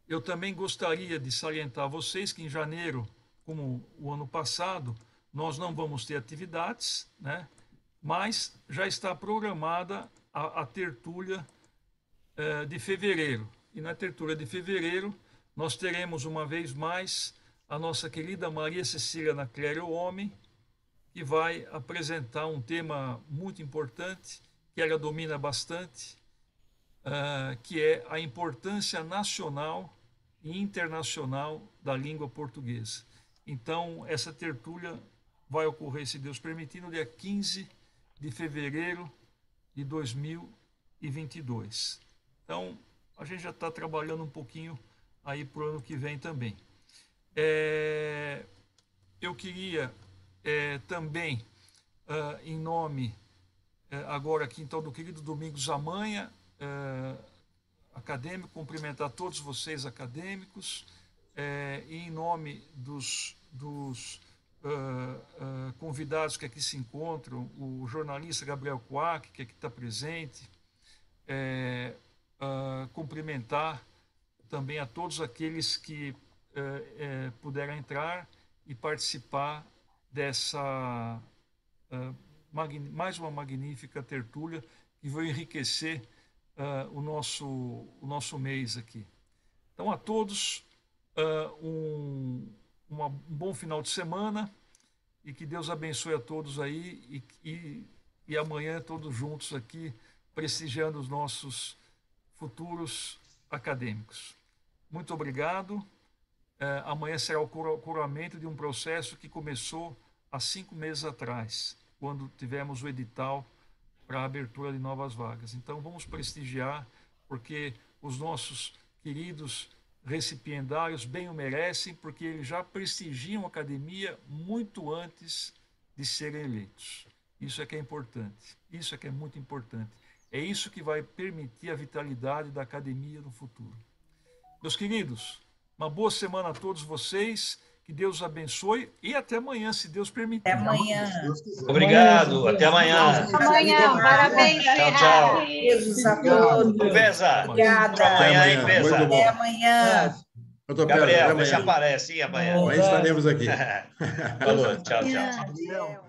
Eu também gostaria de salientar a vocês que em janeiro, como o ano passado, nós não vamos ter atividades, né? Mas já está programada a tertúlia de fevereiro. E na tertúlia de fevereiro, nós teremos uma vez mais a nossa querida Maria Cecília Naclério Homem, que vai apresentar um tema muito importante, que ela domina bastante, que é a importância nacional e internacional da língua portuguesa. Então, essa tertúlia vai ocorrer, se Deus permitir, no dia 15 de fevereiro de 2022. Então, a gente já está trabalhando um pouquinho aí para o ano que vem também. Eu queria também, em nome, agora aqui então, do querido Domingos Amanha, acadêmico, cumprimentar todos vocês acadêmicos, e em nome dos convidados que aqui se encontram, o jornalista Gabriel Quack, que aqui está presente, cumprimentar também a todos aqueles que puderam entrar e participar dessa mais uma magnífica tertúlia que vai enriquecer o nosso mês aqui. Então, a todos, um bom final de semana e que Deus abençoe a todos aí e amanhã todos juntos aqui prestigiando os nossos futuros acadêmicos. Muito obrigado. Amanhã será o coroamento de um processo que começou há 5 meses atrás, quando tivemos o edital para a abertura de novas vagas. Então, vamos prestigiar, porque os nossos queridos recipiendários bem o merecem, porque eles já prestigiam a academia muito antes de serem eleitos. Isso é que é importante, isso é que é muito importante. É isso que vai permitir a vitalidade da academia no futuro. Meus queridos, uma boa semana a todos vocês, que Deus os abençoe e até amanhã, se Deus permitir. Até amanhã. Obrigado, até amanhã. Até amanhã, parabéns. Tchau, tchau. Beijos a todos. Pesa. Obrigada. Até amanhã, hein, Pesa. Até amanhã. Gabriel, você aparece, hein, amanhã. Amanhã estaremos aqui. Falou, tchau, tchau.